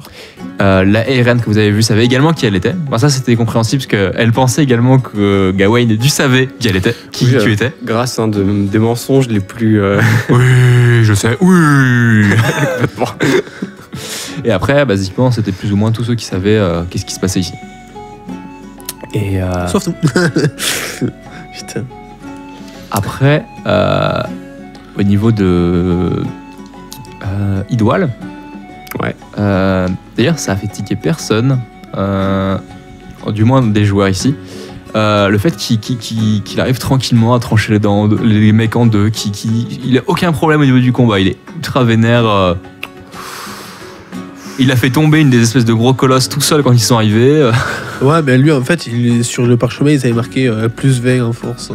La Eiran que vous avez vue savait également qui elle était. Bon, ça, c'était compréhensible parce qu'elle pensait également que Gawain du savait qui elle était, qui tu étais. Grâce à un des mensonges les plus. Oui, je sais, oui. Et après, basiquement, c'était plus ou moins tous ceux qui savaient qu'est-ce qui se passait ici. Et Sauf nous. Putain. après, au niveau de Idwal, Ouais. d'ailleurs, ça a fait tiquer personne, du moins des joueurs ici. Le fait qu'il arrive tranquillement à trancher les mecs en deux, il a aucun problème au niveau du combat, il est ultra vénère. Il a fait tomber une des espèces de gros colosses tout seul quand ils sont arrivés. Ouais, mais lui, en fait, sur le parchemin, ils avaient marqué plus 20 en force.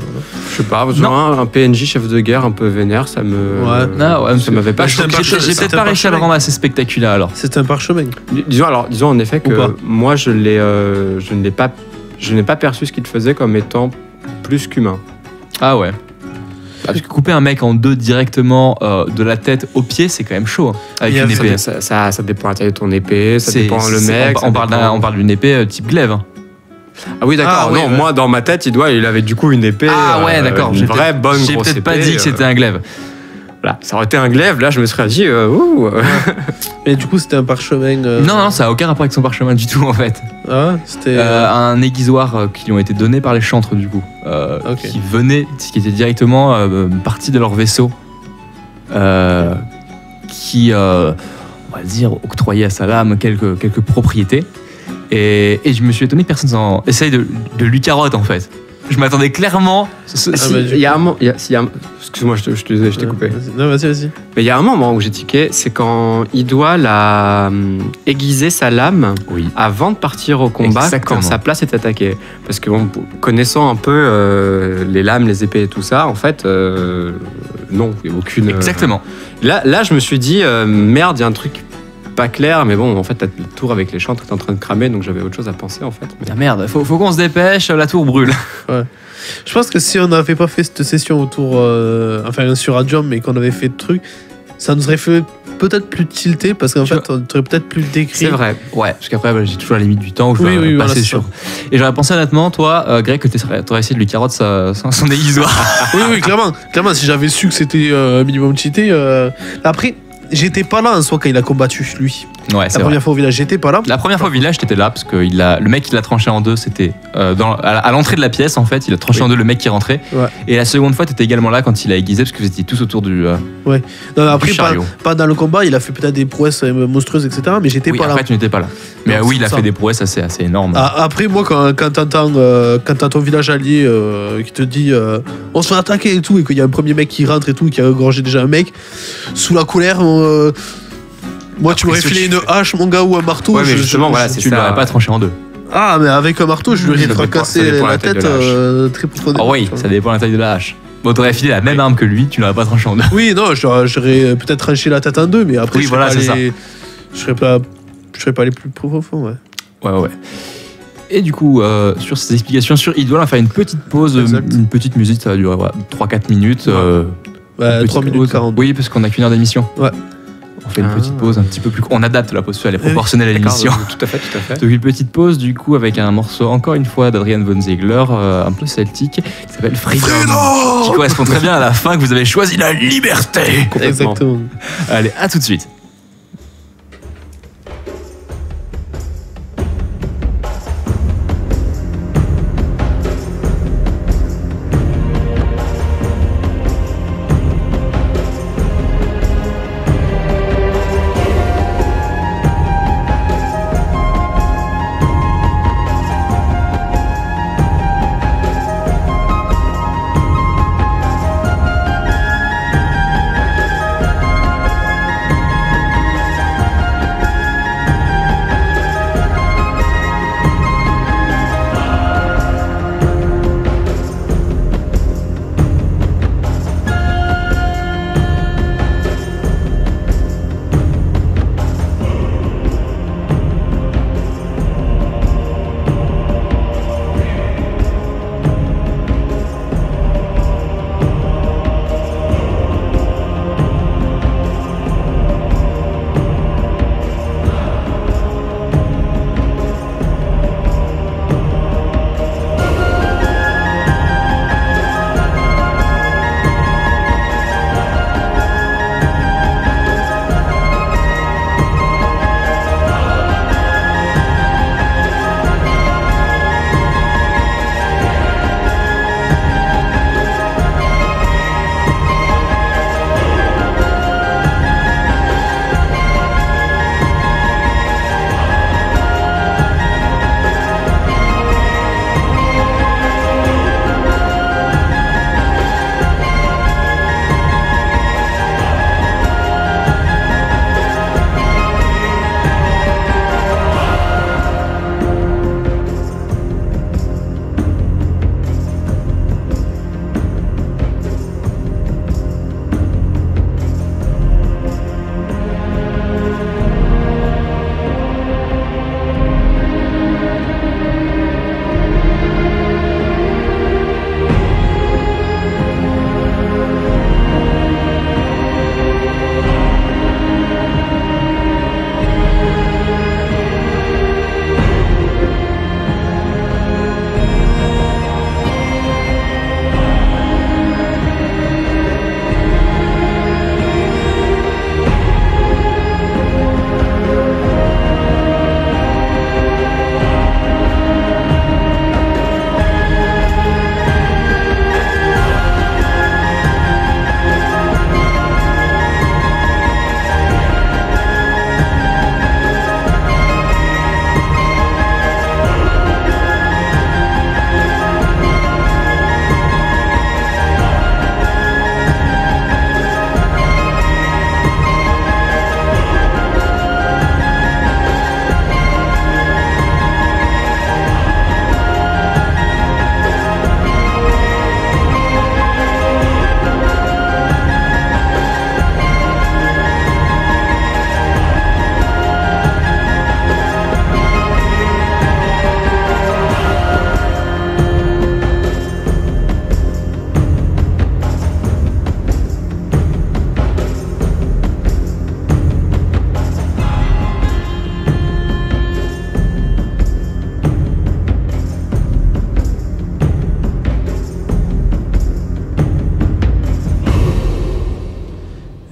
Je sais pas, un PNJ chef de guerre un peu vénère, ça me. Ouais. Ça m'avait pas Bah, choqué. J'ai peut-être pas réussi à le rendre assez spectaculaire alors. C'est un parchemin. Disons en effet Ou pas. que moi je n'ai pas perçu ce qu'il faisait comme étant plus qu'humain. Ah ouais. Parce que couper un mec en deux directement de la tête au pied, c'est quand même chaud. Hein, avec une épée. Ça dépend de la taille de ton épée, ça dépend le mec. On parle d'une épée type glaive. Hein. Ah oui, d'accord. Non, moi dans ma tête, il avait du coup une épée. Ah ouais, d'accord. Une vraie bonne grosse épée. J'ai peut-être pas dit que c'était un glaive. Voilà, ça aurait été un glaive, là je me serais dit ouh. Mais du coup, c'était un parchemin. Non, ça a aucun rapport avec son parchemin du tout en fait. Ah, c'était. Un aiguisoir qui lui ont été donnés par les chantres du coup, qui était directement partie de leur vaisseau, qui, on va dire, octroyait à sa lame quelques propriétés. Et je me suis étonné que personne essaye de lui carotte en fait. Je m'attendais clairement. Il y a un moment. Excuse-moi, je t'ai coupé. Non, vas-y. Mais il y a un moment où j'ai tiqué, c'est quand Idwal a aiguisé sa lame avant de partir au combat. Exactement. Quand sa place est attaquée. Parce que connaissant un peu les lames, les épées et tout ça, en fait, non, il n'y a aucune. Exactement. Là, je me suis dit, merde, il y a un truc pas clair, mais bon, en fait, t'as le tour avec les chantres qui est en train de cramer, donc j'avais autre chose à penser, en fait. Ah merde, faut qu'on se dépêche, la tour brûle. Ouais. Je pense que si on n'avait pas fait cette session autour, sur Radium, mais qu'on avait fait de trucs, ça nous aurait fait peut-être plus tilter, parce qu'en fait, on aurait peut-être plus décrit. C'est vrai. Ouais, parce qu'après, j'ai toujours la limite du temps où je vais passer sur. Et j'aurais pensé honnêtement, toi, Greg, que t'aurais essayé de lui carotte son aiguisoir. oui, clairement. Clairement, si j'avais su que c'était minimum cheaté. Après. J'étais pas là en soi quand il a combattu lui. Ouais, la première fois au village, j'étais pas là. La première fois au village, t'étais là parce que le mec qui l'a tranché en deux, c'était à l'entrée de la pièce en fait. Il a tranché en deux le mec qui est rentré. Ouais. Et la seconde fois, t'étais également là quand il a aiguisé parce que vous étiez tous autour du. Ouais. Non, après, pas dans le combat. Il a fait peut-être des prouesses monstrueuses, etc. Mais j'étais pas là. Après, tu n'étais pas là. Mais oui, il a fait des prouesses assez énormes. Après, moi, quand t'entends quand t'as ton village allié qui te dit on se fait attaquer et tout, et qu'il y a un premier mec qui rentre et tout, qui a égorgé déjà un mec, sous la colère. Moi, tu m'aurais filé une hache, mon gars, ou un marteau. Ouais, mais justement, voilà, c'est tu l'aurais pas tranché en deux. Ah, mais avec un marteau, je lui aurais fracassé la tête très profondément. Ah oui, ça dépend de la taille de la hache. Bon, t'aurais filé la même arme que lui, tu l'aurais pas tranché en deux. Oui, non, j'aurais peut-être tranché la tête en deux, mais après, je serais pas allé plus profond, ouais. Et du coup, sur ces explications sur Idwal, on va faire une petite pause, une petite musique, ça va durer 3-4 minutes. 3 minutes 40. Oui, parce qu'on a qu'une heure d'émission. Ouais. On fait une petite pause un petit peu plus. On adapte la pause, elle est proportionnelle à l'émission. Tout à fait. Donc une petite pause du coup avec un morceau encore une fois d'Adrian von Ziegler, un peu celtique, qui s'appelle Freedom, qui correspond très bien à la fin que vous avez choisi la liberté. Exactement. Allez, à tout de suite.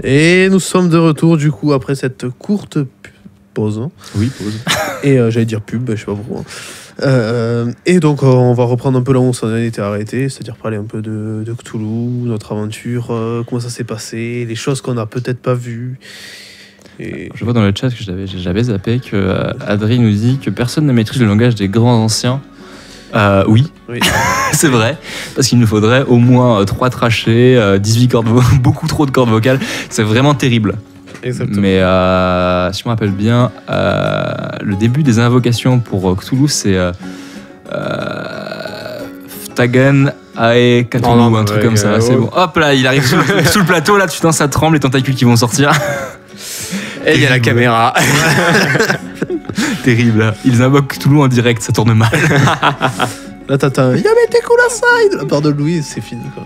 Et nous sommes de retour du coup après cette courte pause. Hein. Oui, pause. Et j'allais dire pub, je sais pas pourquoi. Et donc on va reprendre un peu là où on s'en était arrêté, c'est-à-dire parler un peu de Cthulhu, notre aventure, comment ça s'est passé, les choses qu'on n'a peut-être pas vues. Et... Je vois dans le chat que j'avais zappé que Adri nous dit que personne ne maîtrise le langage des grands anciens. Oui. C'est vrai, parce qu'il nous faudrait au moins 3 trachées, 18 cordes beaucoup trop de cordes vocales, c'est vraiment terrible. Exactement. Mais si je me rappelle bien, le début des invocations pour Cthulhu, c'est Ftagan Ae Cthulhu, Non, un truc comme ça, c'est bon. Hop là, il arrive sous le plateau, là, putain, ça tremble, les tentacules qui vont sortir. Et il y a la caméra. Terrible, là. Ils invoquent Cthulhu en direct, ça tourne mal. Là t'as un Yamete Kulasai de la part de Louis, c'est fini quoi.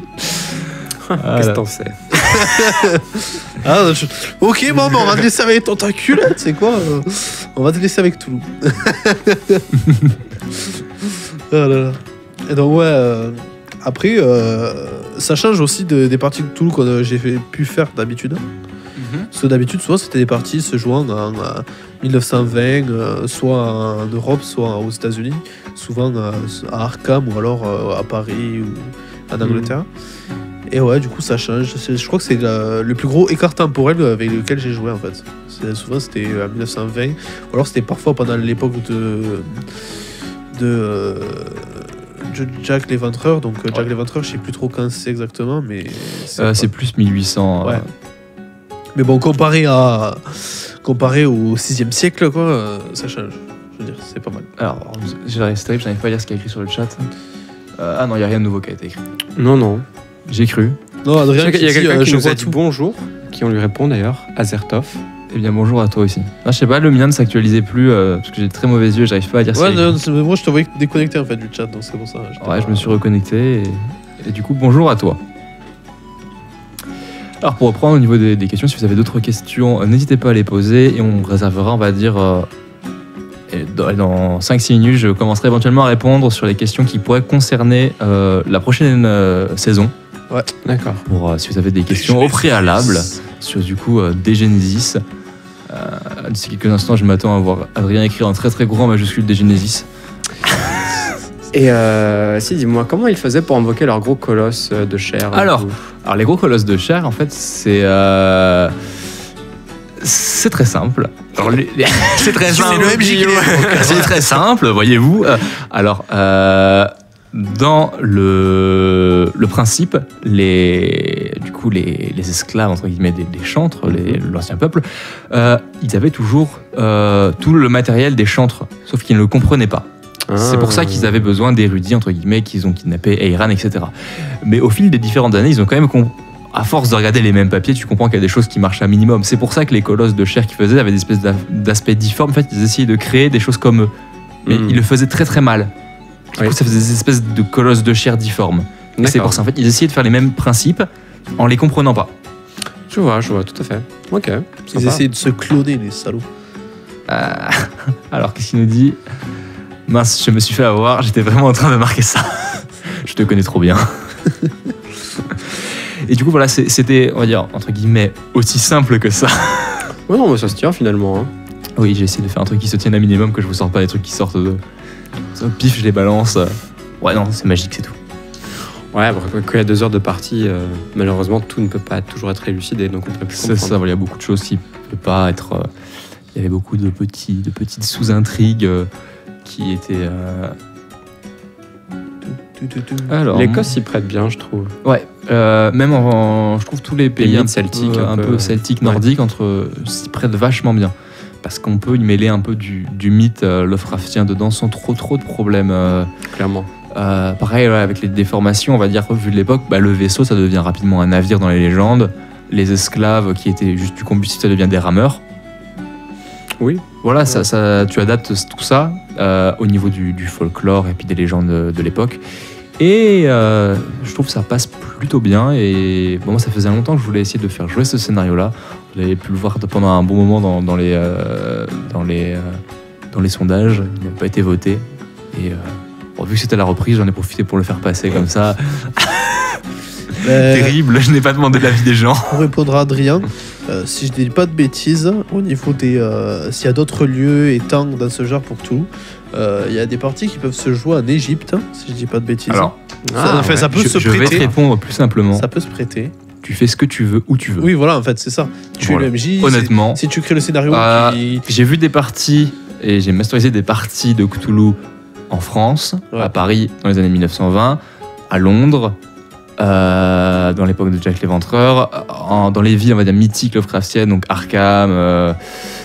Qu'est-ce que t'en sais? Ok, bon, on va te laisser avec les tentacules, tu sais quoi, on va te laisser avec Toulouse. Oh là là. Et donc ouais, après, ça change aussi des parties de Toulouse que j'ai pu faire d'habitude. Parce que d'habitude, souvent, c'était des parties se jouant en 1920, soit en Europe, soit aux États-Unis, souvent à Arkham ou alors à Paris ou en Angleterre. Et ouais, du coup, ça change. Je crois que c'est le plus gros écart temporel avec lequel j'ai joué en fait. Souvent, c'était en 1920, ou alors c'était parfois pendant l'époque de Jack l'Éventreur. Donc, Jack l'Éventreur, je sais plus trop quand c'est exactement, mais c'est plus 1800. Ouais. Mais bon, comparé au 6e siècle, quoi, ça change. Je veux dire, c'est pas mal. Alors, c'est terrible, j'arrive pas à lire ce qu'il y a écrit sur le chat. Ah non, il n'y a rien de nouveau qui a été écrit. Non. J'ai cru. Non, Adrien, Il y a quelqu'un qui nous a vois dit tout. bonjour, qui on lui répond d'ailleurs, Azertov. Eh bien, bonjour à toi aussi. Ah, je sais pas, le mien ne s'actualisait plus parce que j'ai de très mauvais yeux, j'arrive pas à dire ce Ouais, qu'il y a non, écrit. moi je te voyais déconnecté en fait du chat, donc c'est pour ça. Ouais, je me suis reconnecté et du coup, bonjour à toi. Alors, pour reprendre au niveau des questions, si vous avez d'autres questions, n'hésitez pas à les poser et on réservera, on va dire, dans 5-6 minutes, je commencerai éventuellement à répondre sur les questions qui pourraient concerner la prochaine saison. Ouais, d'accord. Pour si vous avez des questions au préalable sur du coup des Genesis. D'ici quelques instants, je m'attends à voir Adrien écrire en très très gros en majuscule des Genesis. Et si, dis-moi, comment ils faisaient pour invoquer leur gros colosse de chair? Alors, les gros colosses de chair, en fait, c'est très simple. Alors, c'est très simple. C'est le MJK. C'est très simple, voyez-vous. Alors, dans le principe, les esclaves, entre guillemets, des chantres, l'ancien peuple, ils avaient toujours tout le matériel des chantres, sauf qu'ils ne le comprenaient pas. C'est pour ça qu'ils avaient besoin d'érudits, entre guillemets, qu'ils ont kidnappé Eiran, etc. Mais au fil des différentes années, ils ont quand même, à force de regarder les mêmes papiers, tu comprends qu'il y a des choses qui marchent un minimum. C'est pour ça que les colosses de chair qu'ils faisaient avaient des espèces d'aspects difformes. En fait, ils essayaient de créer des choses comme eux. Mais ils le faisaient très très mal. Du coup, ça faisait des espèces de colosses de chair difformes. Et c'est pour ça, en fait, ils essayaient de faire les mêmes principes en les comprenant pas. Je vois, tout à fait. Ok. Ils essayaient de se cloner, les salauds. Alors, qu'est-ce qu'il nous dit ? Mince, je me suis fait avoir, j'étais vraiment en train de marquer ça. Je te connais trop bien. Et du coup, voilà, c'était, on va dire, entre guillemets, aussi simple que ça. Ouais, non, mais ça se tient finalement. Hein. Oui, j'ai essayé de faire un truc qui se tienne à minimum, que je vous sorte pas des trucs qui sortent de... Pif, je les balance. Ouais, non, c'est magique, c'est tout. Ouais, quand il y a 2 heures de partie, malheureusement, tout ne peut pas toujours être élucidé, donc on peut plus C'est comprendre. ça, voilà, il y a beaucoup de choses qui ne peuvent pas être... Il y avait beaucoup de petites sous-intrigues qui étaient... Alors, L'Écosse s'y prête bien, je trouve. Ouais, même je trouve tous les pays mythes celtiques, un peu celtiques, nordiques, s'y prêtent vachement bien. Parce qu'on peut y mêler un peu du mythe Lovecraftien dedans sans trop de problèmes. Clairement. Pareil, avec les déformations, on va dire, vu de l'époque, le vaisseau, ça devient rapidement un navire dans les légendes. Les esclaves qui étaient juste du combustible, ça devient des rameurs. Oui. Voilà, tu adaptes tout ça au niveau du folklore et puis des légendes de l'époque. Et je trouve que ça passe plutôt bien. Et bon, moi, ça faisait longtemps que je voulais essayer de faire jouer ce scénario-là. Vous avez pu le voir pendant un bon moment dans les sondages. Il n'a pas été voté. Et vu que c'était la reprise, j'en ai profité pour le faire passer comme ça. Terrible, je n'ai pas demandé l'avis des gens. On répondra à Adrien. si je dis pas de bêtises, au niveau des. S'il y a d'autres lieux et temps dans ce genre pour tout, il y a des parties qui peuvent se jouer en Égypte, si je dis pas de bêtises. Alors, ça peut se je vais te prêter. répondre plus simplement. Ça peut se prêter. Tu fais ce que tu veux où tu veux. Oui, voilà, en fait, c'est ça. Tu Voilà. es le MJ. Honnêtement. Si tu crées le scénario. J'ai vu des parties et j'ai masterisé des parties de Cthulhu en France, Ouais. à Paris dans les années 1920, à Londres, dans l'époque de Jack l'Éventreur, dans les villes, on va dire, mythiques Lovecraftiennes, donc Arkham,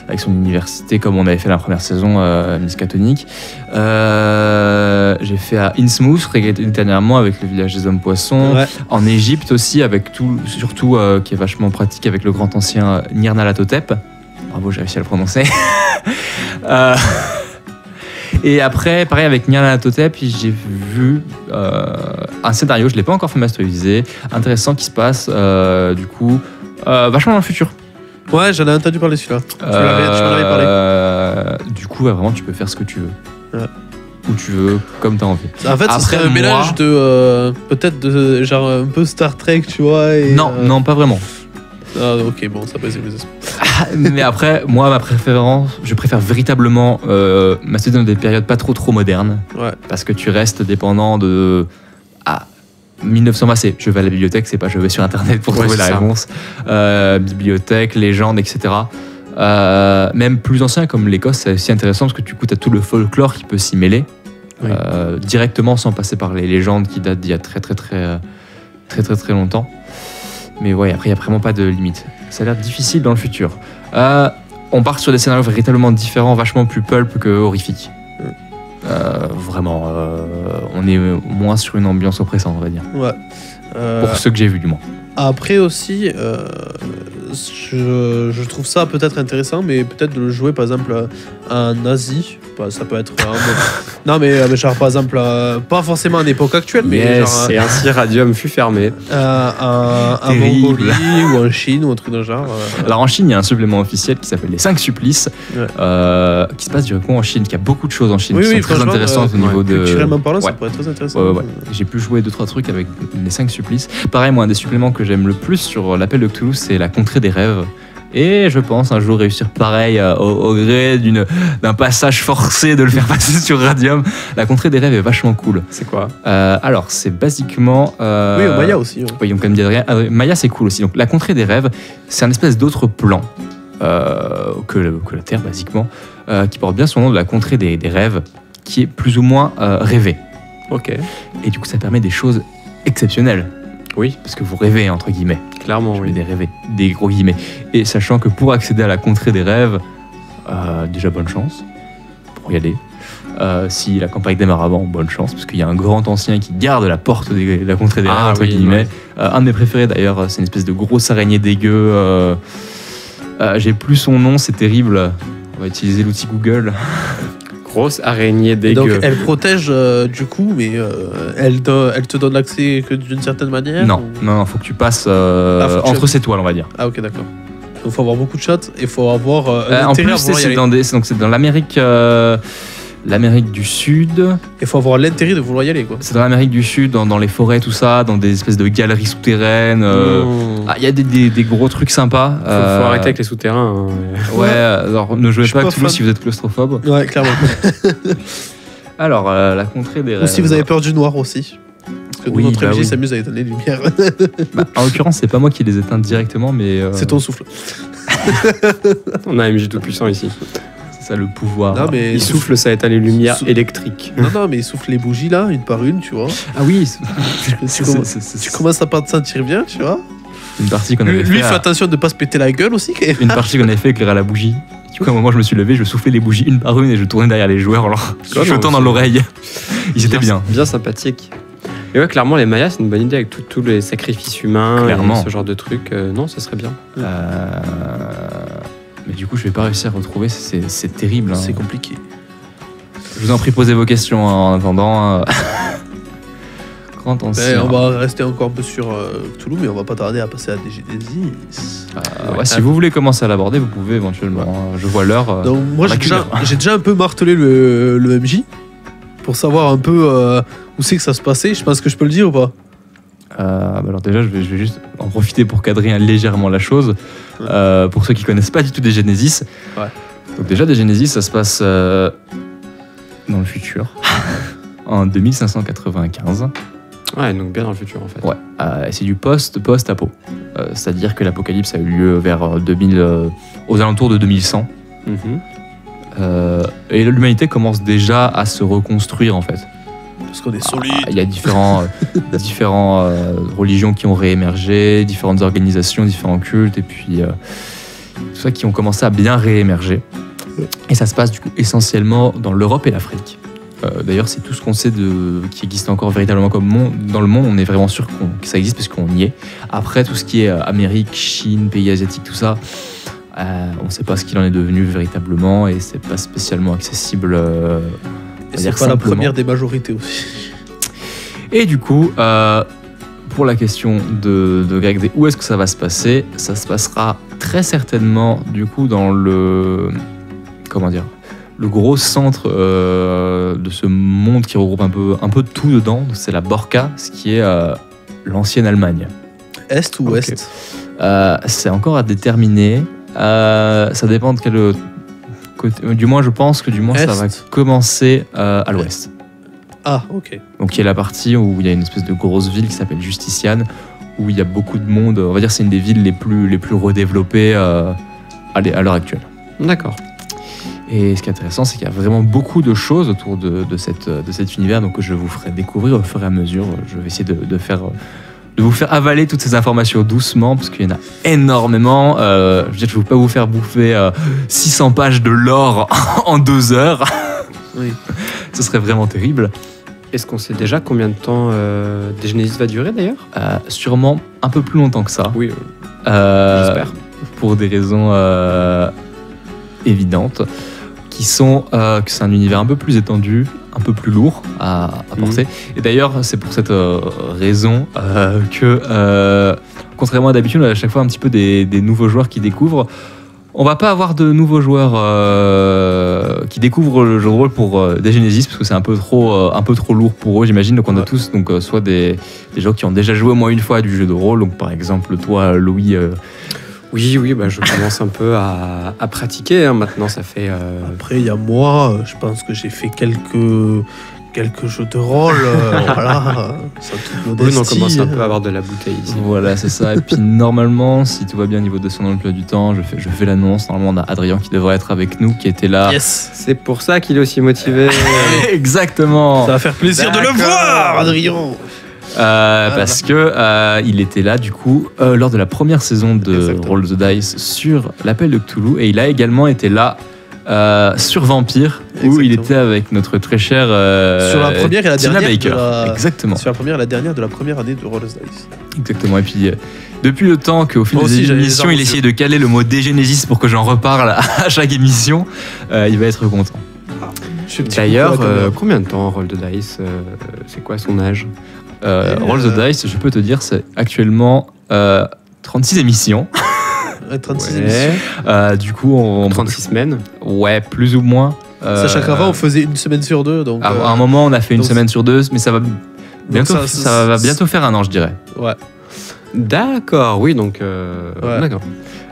avec son université, comme on avait fait la première saison, Miskatonic. J'ai fait à Innsmouth, dernièrement, avec le village des hommes poissons. Ouais. En Égypte aussi, avec tout, surtout qui est vachement pratique avec le grand ancien Nyarlathotep. Bravo, j'ai réussi à le prononcer. Et après, pareil avec Nyarlathotep, j'ai vu un scénario, je ne l'ai pas encore fait masteriser, intéressant qui se passe du coup vachement dans le futur. Ouais, j'en ai entendu parler celui-là. Tu m'en avais parlé. Du coup, vraiment, tu peux faire ce que tu veux. Ouais. Où tu veux, comme tu as envie. En fait, Après, ce serait un moi- mélange de. Peut-être de. Genre un peu Star Trek, tu vois. Et, Non, pas vraiment. Ah, ok, bon, ça passe mes esprits. Mais après, moi, ma préférence, je préfère véritablement masteriser dans des périodes pas trop modernes. Ouais. Parce que tu restes dépendant de. 1920, c'est je vais à la bibliothèque, c'est pas je vais sur internet pour Ouais, trouver la c'est ça. réponse. Bibliothèque, légendes, etc. Même plus ancien comme l'Écosse, c'est aussi intéressant parce que du coup, tu as tout le folklore qui peut s'y mêler Oui. directement sans passer par les légendes qui datent d'il y a très longtemps. Mais ouais, après, il n'y a vraiment pas de limite. Ça a l'air difficile dans le futur. On part sur des scénarios véritablement différents, vachement plus pulp que horrifiques. Vraiment, on est moins sur une ambiance oppressante, on va dire. Ouais. Pour ceux que j'ai vus, du moins. Après aussi, je trouve ça peut-être intéressant, mais peut-être de le jouer par exemple en Asie. Bah, ça peut être. Non, mais genre par exemple, pas forcément en époque actuelle, mais genre Et ainsi Radium fut fermé. en Terrible. Mongolie ou en Chine ou un truc dans le genre. Alors en Chine, il y a un supplément officiel qui s'appelle les 5 supplices, Ouais. qui se passe directement en Chine, qui a beaucoup de choses en Chine Oui, qui oui, sont très franchement, intéressantes au niveau de... Culturellement parlant, ça Ouais. pourrait être très intéressant. Ouais. J'ai pu jouer 2-3 trucs avec les 5 supplices. Pareil, moi, un des suppléments que j'aime le plus sur l'appel de Cthulhu, c'est la contrée des rêves. Et je pense un jour réussir pareil au gré d'un passage forcé de le faire passer sur Radium. La contrée des rêves est vachement cool. C'est quoi? Alors, c'est basiquement... Oui, au Maya aussi. Ouais. Oui, donc comme dit Adrien, Maya c'est cool aussi. Donc la contrée des rêves, c'est un espèce d'autre plan que la Terre basiquement, qui porte bien son nom de la contrée des rêves, qui est plus ou moins rêvé. Ok. Et du coup ça permet des choses exceptionnelles. Oui, Parce que vous rêvez entre guillemets. clairement, Je mets oui. des rêvés, des gros guillemets. Et sachant que pour accéder à la contrée des rêves, déjà bonne chance pour y aller. Si la campagne démarre avant, bonne chance, parce qu'il y a un grand ancien qui garde la porte de la contrée des rêves, Ah entre oui, guillemets. Un de mes préférés d'ailleurs, c'est une espèce de grosse araignée dégueu. J'ai plus son nom, c'est terrible. On va utiliser l'outil Google. Grosse araignée Et dégueu. donc, elle protège du coup, mais elle te donne l'accès que d'une certaine manière Non, ou- non, faut que tu passes faut que tu- entre ces toiles, on va dire. Ah, ok, d'accord. Donc, il faut avoir beaucoup de shots et il faut avoir un En intérêt à plus, vouloir y aller. c'est dans l'Amérique du Sud. Il faut avoir l'intérêt de vouloir y aller, quoi. C'est dans l'Amérique du Sud, dans les forêts, tout ça, dans des espèces de galeries souterraines. Mmh. Il y a des gros trucs sympas. Faut arrêter avec les souterrains. hein. Ouais, alors ne jouez Je suis pas à pas Cthulhu fan. si vous êtes claustrophobe. Ouais, clairement. Alors, la contrée des rêves. Ou si vous avez peur du noir aussi. Parce que nous, Oui, notre bah MJ oui. s'amuse à éteindre les lumières. Bah, en l'occurrence, c'est pas moi qui les éteins directement, mais. C'est ton souffle. On a un MJ tout puissant ici. C'est ça le pouvoir. Non, mais Il souffle, ça éteint les lumières Souffle. électriques. Non, mais il souffle les bougies là, une par une, tu vois. Ah oui, Tu commences à pas te sentir bien, tu vois. une partie qu'on Lui, avait il fait. fait attention de pas se péter la gueule aussi, quand même. Une partie qu'on avait fait éclairer à la bougie. Du coup, à un moment, je me suis levé, je soufflais les bougies une par une et je tournais derrière les joueurs en leur chuchotant dans l'oreille. Ils étaient bien. Bien sympathique. Et ouais, clairement, les Mayas, c'est une bonne idée avec tous les sacrifices humains Clairement. et ce genre de trucs. Non, ça serait bien. Mais du coup, je vais pas réussir à retrouver, c'est terrible. Hein. C'est compliqué. Je vous en prie, posez vos questions en attendant. Grand ancien. On va rester encore un peu sur Cthulhu, mais on va pas tarder à passer à DGDZ. Ouais, si vous voulez commencer à l'aborder, vous pouvez éventuellement. Hein. Je vois l'heure. Donc moi on a j'ai déjà un peu martelé le MJ pour savoir un peu où c'est que ça se passait. Je pense que je peux le dire ou pas. Alors déjà, je vais juste en profiter pour cadrer légèrement la chose. Pour ceux qui connaissent pas du tout des Genesis. Ouais. Donc déjà, des Genesis, ça se passe dans le futur, en 2595. Ouais, donc bien dans le futur en fait. Ouais, c'est du post-apo. C'est-à-dire que l'apocalypse a eu lieu vers 2000, aux alentours de 2100. Et l'humanité commence déjà à se reconstruire en fait. Parce qu'on est solide. Il y a différentes religions qui ont réémergé, différentes organisations, différents cultes, et puis tout ça qui ont commencé à bien réémerger. Et ça se passe du coup essentiellement dans l'Europe et l'Afrique. D'ailleurs, c'est tout ce qu'on sait qui existe encore véritablement comme dans le monde. On est vraiment sûr que ça existe parce qu'on y est. Après, tout ce qui est Amérique, Chine, pays asiatiques, tout ça, on ne sait pas ce qu'il en est devenu véritablement et c'est pas spécialement accessible. Et c'est pas la première des majorités aussi. Et du coup, pour la question de Greg, où est-ce que ça va se passer ? Ça se passera très certainement du coup dans le gros centre de ce monde qui regroupe un peu tout dedans. C'est la Borca, ce qui est l'ancienne Allemagne. Est ou ouest ? C'est encore à déterminer. Ça dépend de quel côté. Du moins, je pense que Est. ça va commencer à l'ouest. Ah, ok. Donc il y a la partie où il y a une espèce de grosse ville qui s'appelle Justitiane, où il y a beaucoup de monde. On va dire que c'est une des villes les plus redéveloppées à l'heure actuelle. D'accord. Et ce qui est intéressant, c'est qu'il y a vraiment beaucoup de choses autour de cet univers, donc que je vous ferai découvrir au fur et à mesure. Je vais essayer de vous faire avaler toutes ces informations doucement, parce qu'il y en a énormément. Je ne vais pas vous faire bouffer 600 pages de lore en 2 heures. Oui. Ce serait vraiment terrible. Est-ce qu'on sait déjà combien de temps des Genesis va durer d'ailleurs ? Sûrement un peu plus longtemps que ça. Oui, J'espère. Pour des raisons évidentes, qui sont que c'est un univers un peu plus étendu, un peu plus lourd à porter. Et d'ailleurs, c'est pour cette raison que, contrairement à d'habitude, on a à chaque fois un petit peu des nouveaux joueurs qui découvrent. On va pas avoir de nouveaux joueurs qui découvrent le jeu de rôle pour des Genesis, parce que c'est un peu trop lourd pour eux, j'imagine. Donc on a tous soit des gens qui ont déjà joué au moins une fois à du jeu de rôle. Donc par exemple, toi, Louis. Oui, je commence un peu à pratiquer. Maintenant, ça fait. Après, il y a moi, je pense que j'ai fait quelques jeux de rôle. Voilà. Ça toute modestie. Oui, on commence un peu à avoir de la bouteille ici. Voilà, c'est ça. Et puis normalement, si tout va bien au niveau de son emploi du temps, je fais l'annonce. Normalement, on a Adrien qui devrait être avec nous, qui était là. Yes. C'est pour ça qu'il est aussi motivé. Exactement. Ça va faire plaisir de le voir, Adrien. Parce que il était là du coup lors de la première saison de Exactement. Roll the Dice sur l'appel de Cthulhu, et il a également été là sur Vampire, où il était avec notre très cher sur la première et la Tina dernière Baker. Exactement. Sur la première et la dernière de la première année de Roll the Dice. Exactement. Et puis depuis le temps qu'au fil Moi des aussi, j'avais émissions, les il essayait de caler le mot Dégénésis pour que j'en reparle à chaque émission, il va être content. D'ailleurs, combien de temps Roll the Dice c'est quoi son âge ? Roll the Dice, je peux te dire, c'est actuellement 36 émissions. 36 Ouais. émissions. Du coup, 36 semaines. Ouais, plus ou moins. Sachant qu'avant, on faisait une semaine sur deux. Donc, À un moment, on a fait une donc- semaine sur 2, mais ça va bientôt, ça- ça va bientôt faire 1 an, je dirais. Ouais. D'accord, oui, donc. Ouais. D'accord.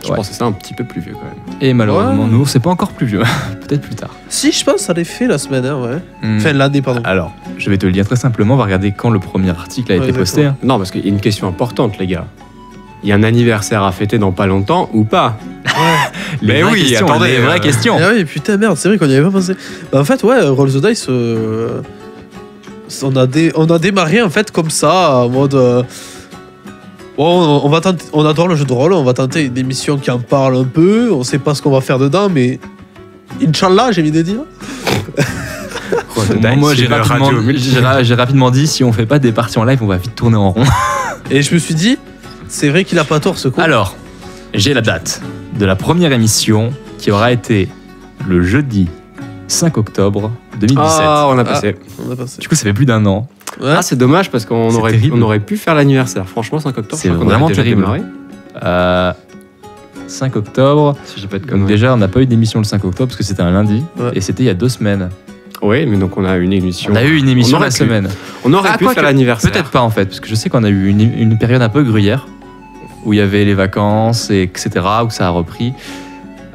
Je Ouais. pensais ça un petit peu plus vieux quand même. Et malheureusement, Ouais. nous, c'est pas encore plus vieux. Peut-être plus tard. Si, je pense que ça l'est fait la semaine, hein, ouais. Hmm. Enfin, l'année, pardon. Alors, je vais te le dire très simplement, on va regarder quand le premier article a Ouais, été posté. hein. Non, parce qu'il y a une question importante, les gars. Il y a un anniversaire à fêter dans pas longtemps ou pas ? Les Mais vraies oui, questions, attendez, les vraies questions. Ah oui, putain, merde, c'est vrai qu'on n'y avait pas pensé. Bah, en fait, ouais, Roll the Dice, on a démarré en fait comme ça, en mode. Bon, on va tenter, on adore le jeu de rôle, on va tenter une émission qui en parle un peu, on sait pas ce qu'on va faire dedans, mais. Inch'Allah, j'ai envie de dire. Moi, j'ai rapidement dit, si on fait pas des parties en live, on va vite tourner en rond. Et je me suis dit, c'est vrai qu'il a pas tort ce con. Alors, j'ai la date de la première émission qui aura été le jeudi 5 octobre 2017. Ah, on a passé. On a passé. Du coup, ça fait plus d'1 an. Ouais. Ah, c'est dommage parce qu'on C'est aurait, terrible. on aurait pu faire l'anniversaire. Franchement, 5 octobre, C'est je crois qu'on vraiment aurait déjà terrible. démarré. 5 octobre. Si j'ai pas de Donc conneries. déjà, on n'a pas eu d'émission le 5 octobre parce que c'était un lundi. Ouais. Et c'était il y a 2 semaines. Oui, mais donc on a une émission. On a eu une émission la semaine. On aurait pu faire l'anniversaire. Peut-être pas en fait, parce que je sais qu'on a eu une période un peu gruyère, où il y avait les vacances, et etc., où ça a repris.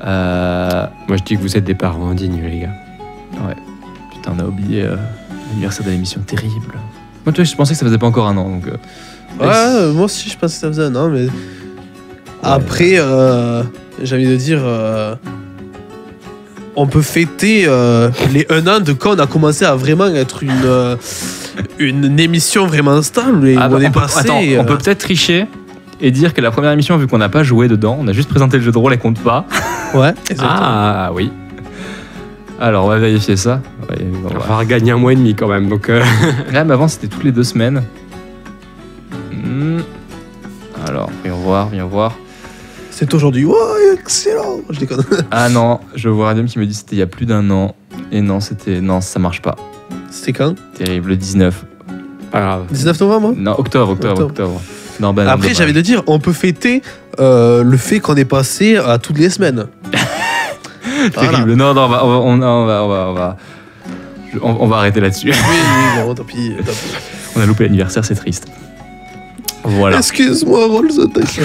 Moi je dis que vous êtes des parents indignes, les gars. Ouais. Putain, on a oublié l'anniversaire de l'émission terrible. Moi, tu vois, je pensais que ça faisait pas encore un an, donc... Ouais, moi aussi, je pensais que ça faisait un an, mais... Après, j'ai envie de dire... on peut fêter les 1 an de quand on a commencé à vraiment être une émission vraiment stable et où on est passé... Attends, on peut peut-être tricher et dire que la première émission, vu qu'on n'a pas joué dedans, on a juste présenté le jeu de rôle et compte pas. Ouais, exactement. Ah oui. Alors, on va vérifier ça. Ouais, On va regagner 1 mois et demi quand même. Donc, Ouais, mais avant, c'était toutes les 2 semaines. Alors, viens voir. C'est aujourd'hui. Ouais, excellent. Je déconne. Ah non, je vois Radium qui me dit que c'était il y a plus d'1 an. Et non, non, ça marche pas. C'était quand? Terrible, le 19. pas grave. 19 novembre, hein? Non, octobre. Non, ben non, Après, j'avais de dire, on peut fêter le fait qu'on est passé à toutes les semaines. Terrible. Non, on va arrêter là-dessus. Oui, bon, tant pis. On a loupé l'anniversaire, c'est triste. Voilà. Excuse-moi, Roll the Dice.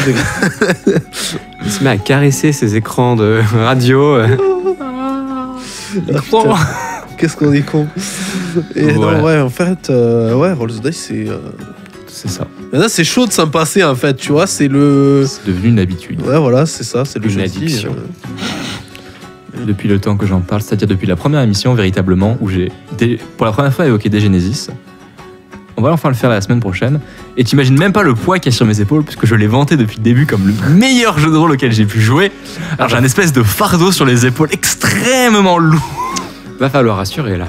Il se met à caresser ses écrans de radio. Putain, qu'est-ce qu'on est con. Et Voilà. non, ouais, en fait, ouais, Roll the Dice, c'est. C'est ça. Maintenant, c'est chaud de s'en passer, en fait, tu vois, c'est le. C'est devenu une habitude. Ouais, voilà, c'est ça, c'est le Une jeudi. addiction. Depuis le temps que j'en parle, c'est-à-dire depuis la première émission, véritablement, où j'ai pour la première fois évoqué des Genesis. On va enfin le faire la semaine prochaine. Et t'imagines même pas le poids qu'il y a sur mes épaules, puisque je l'ai vanté depuis le début comme le meilleur jeu de rôle auquel j'ai pu jouer. Alors j'ai un espèce de fardeau sur les épaules extrêmement lourd. Va falloir rassurer là.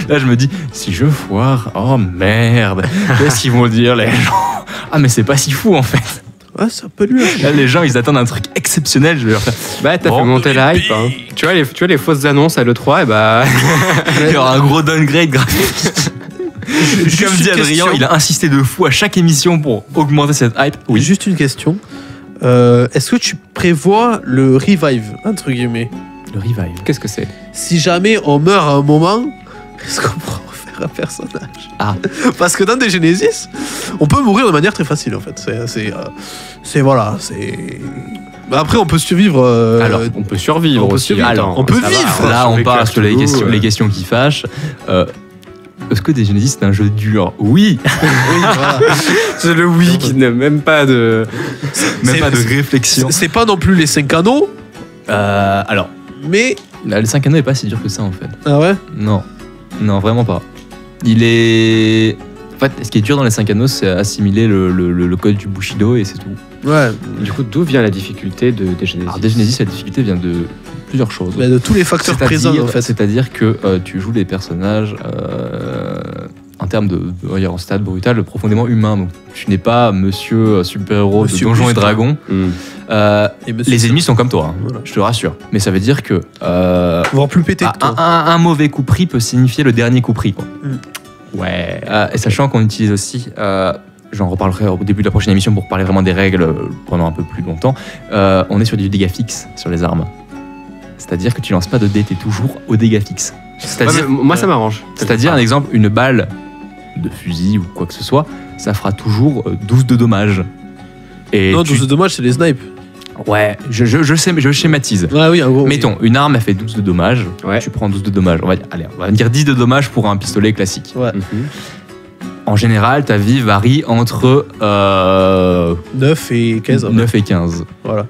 Là je me dis, si je foire, oh merde, qu'est-ce qu'ils vont dire les gens? Ah mais c'est pas si fou en fait. Ouais, c'est un peu lui. Là les gens ils attendent un truc exceptionnel, je vais leur faire. Bah t'as fait monter la hype. Hein. Tu vois les fausses annonces à l'E3, et bah. Il y aura un gros downgrade graphique. Comme dit Adrien, il a insisté de fou à chaque émission pour augmenter cette hype. Oui. Juste une question. Est-ce que tu prévois le revive, entre guillemets? Le revive. Qu'est-ce que c'est? Si jamais on meurt à un moment, est-ce qu'on pourra refaire un personnage? Ah. Parce que dans des Genesis, on peut mourir de manière très facile, en fait. C'est voilà, c'est... Bah après, on peut survivre... Alors, On peut survivre On peut aussi. survivre. Attends, On peut ça va, vivre. là, on parle sur les Cthulhu, questions qui fâchent. Est-ce que des Genesis c'est un jeu dur? Oui. Oui, voilà. C'est le oui qui n'a même pas de. Même pas de réflexion. C'est pas non plus les 5 canons, Alors, mais... là, le 5 anneaux est pas si dur que ça en fait. Ah ouais? Non, vraiment pas. Il est. En fait, ce qui est dur dans les 5 anneaux, c'est assimiler le code du Bushido et c'est tout. Ouais. Du coup, d'où vient la difficulté des Genesis? Alors, des Genesis, la difficulté vient de plusieurs choses. Bah, de tous les facteurs présents, en fait. C'est-à-dire que tu joues des personnages en termes en stade brutal profondément humain. Donc tu n'es pas monsieur super-héros de Monsieur Donjons et Bustre. Dragons. Et monsieur Les ennemis sont comme toi, hein, Voilà. je te rassure. Mais ça veut dire que Voire plus pété que toi. un mauvais coup pris peut signifier le dernier coup pris. Quoi. Ouais. Et sachant qu'on utilise aussi, j'en reparlerai au début de la prochaine émission pour parler vraiment des règles pendant un peu plus longtemps, on est sur du dégâts fixe sur les armes. C'est-à-dire que tu lances pas de dés, t'es toujours au dégâts fixe. C'est-à-dire, moi, ça m'arrange. c'est-à-dire un exemple, une balle de fusil ou quoi que ce soit, ça fera toujours 12 de dommages. Et Non, 12 de dommages, c'est les snipes. Ouais, je sais, mais je schématise. Ouais, oui, en gros. Mettons, une arme, elle fait 12 de dommages. Ouais. Tu prends 12 de dommages. On va dire 10 de dommages pour un pistolet classique. Ouais. En général, ta vie varie entre 9 et 15. 9 et 15. Voilà.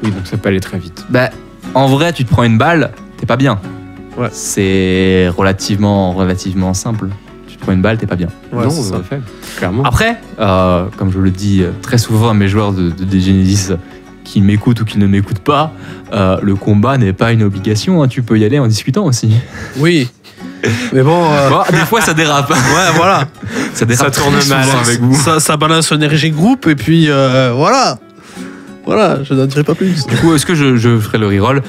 Oui, donc ça peut aller très vite. Bah, en vrai, tu te prends une balle, t'es pas bien. Ouais. C'est relativement simple. Tu te prends une balle, t'es pas bien. Ouais, non, c'est ça. en fait, clairement. Après, comme je le dis très souvent à mes joueurs de Genesis qui m'écoutent ou qui ne m'écoutent pas, le combat n'est pas une obligation. Hein. Tu peux y aller en discutant aussi. Oui. Mais bon. Bon, des fois, ça dérape. Ouais, voilà. Ça dérape Ça tourne très mal souvent avec vous. Ça balance un RG groupe et puis voilà. Voilà, je n'en dirai pas plus. Du coup, est-ce que je ferai le reroll?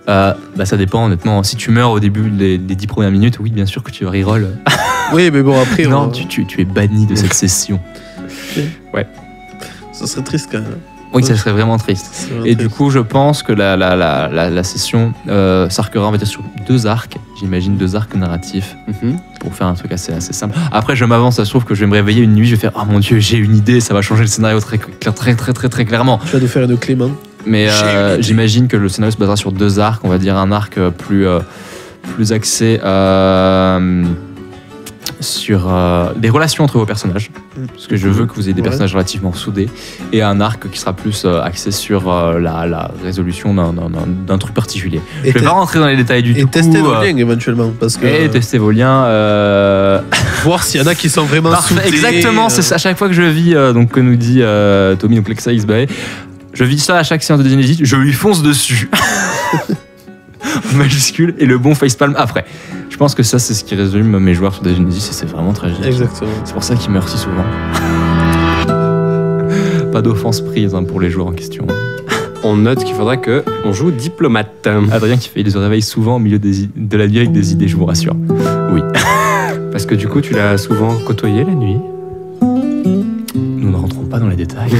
Bah, ça dépend, honnêtement. Si tu meurs au début des 10 premières minutes, oui, bien sûr que tu reroll. Oui, mais bon, après. Non, tu es banni de cette session. Ça serait triste quand même. Oui, ça serait vraiment triste. Ça serait Et triste. du coup, je pense que la session s'arquera, on va dire, sur 2 arcs, j'imagine 2 arcs narratifs Mhm. pour faire un truc assez simple. Après, je m'avance, ça se trouve que je vais me réveiller une nuit, je vais faire « Oh mon Dieu, j'ai une idée, ça va changer le scénario très clairement ». Tu vas nous faire une Clément. Mais J'ai une idée. j'imagine que le scénario se basera sur 2 arcs, on va dire un arc plus axé sur les relations entre vos personnages, parce que je veux que vous ayez des Ouais. personnages relativement soudés, et un arc qui sera plus axé sur la résolution d'un truc particulier. Et, Je vais pas rentrer dans les détails du et tout. tester nos liens éventuellement. Parce que, Et tester vos liens. voir s'il y en a qui sont vraiment Parfait, soudés. exactement, c'est ça. À chaque fois que je vis, donc que nous dit Tommy, donc Lexa XBA, je vis ça à chaque séance de Genesis, je lui fonce dessus. En majuscule, et le bon facepalm après. Je pense que ça, c'est ce qui résume mes joueurs sur Genesis, et c'est vraiment tragique. Exactement. C'est pour ça qu'ils meurent si souvent. Pas d'offense prise pour les joueurs en question. On note qu'il faudra qu'on joue diplomate. Adrien qui fait, il se réveille souvent au milieu de la nuit avec des idées, je vous rassure. Oui. Parce que du coup, tu l'as souvent côtoyé la nuit. Nous ne rentrons pas dans les détails.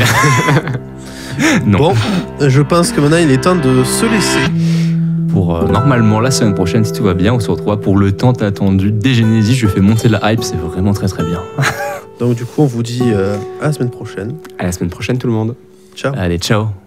Non. Bon, je pense que maintenant il est temps de se laisser. Pour normalement la semaine prochaine, si tout va bien, on se retrouvera pour le temps attendu des Genesis. Je fais monter la hype, c'est vraiment très très bien. Donc du coup, on vous dit à la semaine prochaine. À la semaine prochaine, tout le monde. Ciao. Allez, ciao.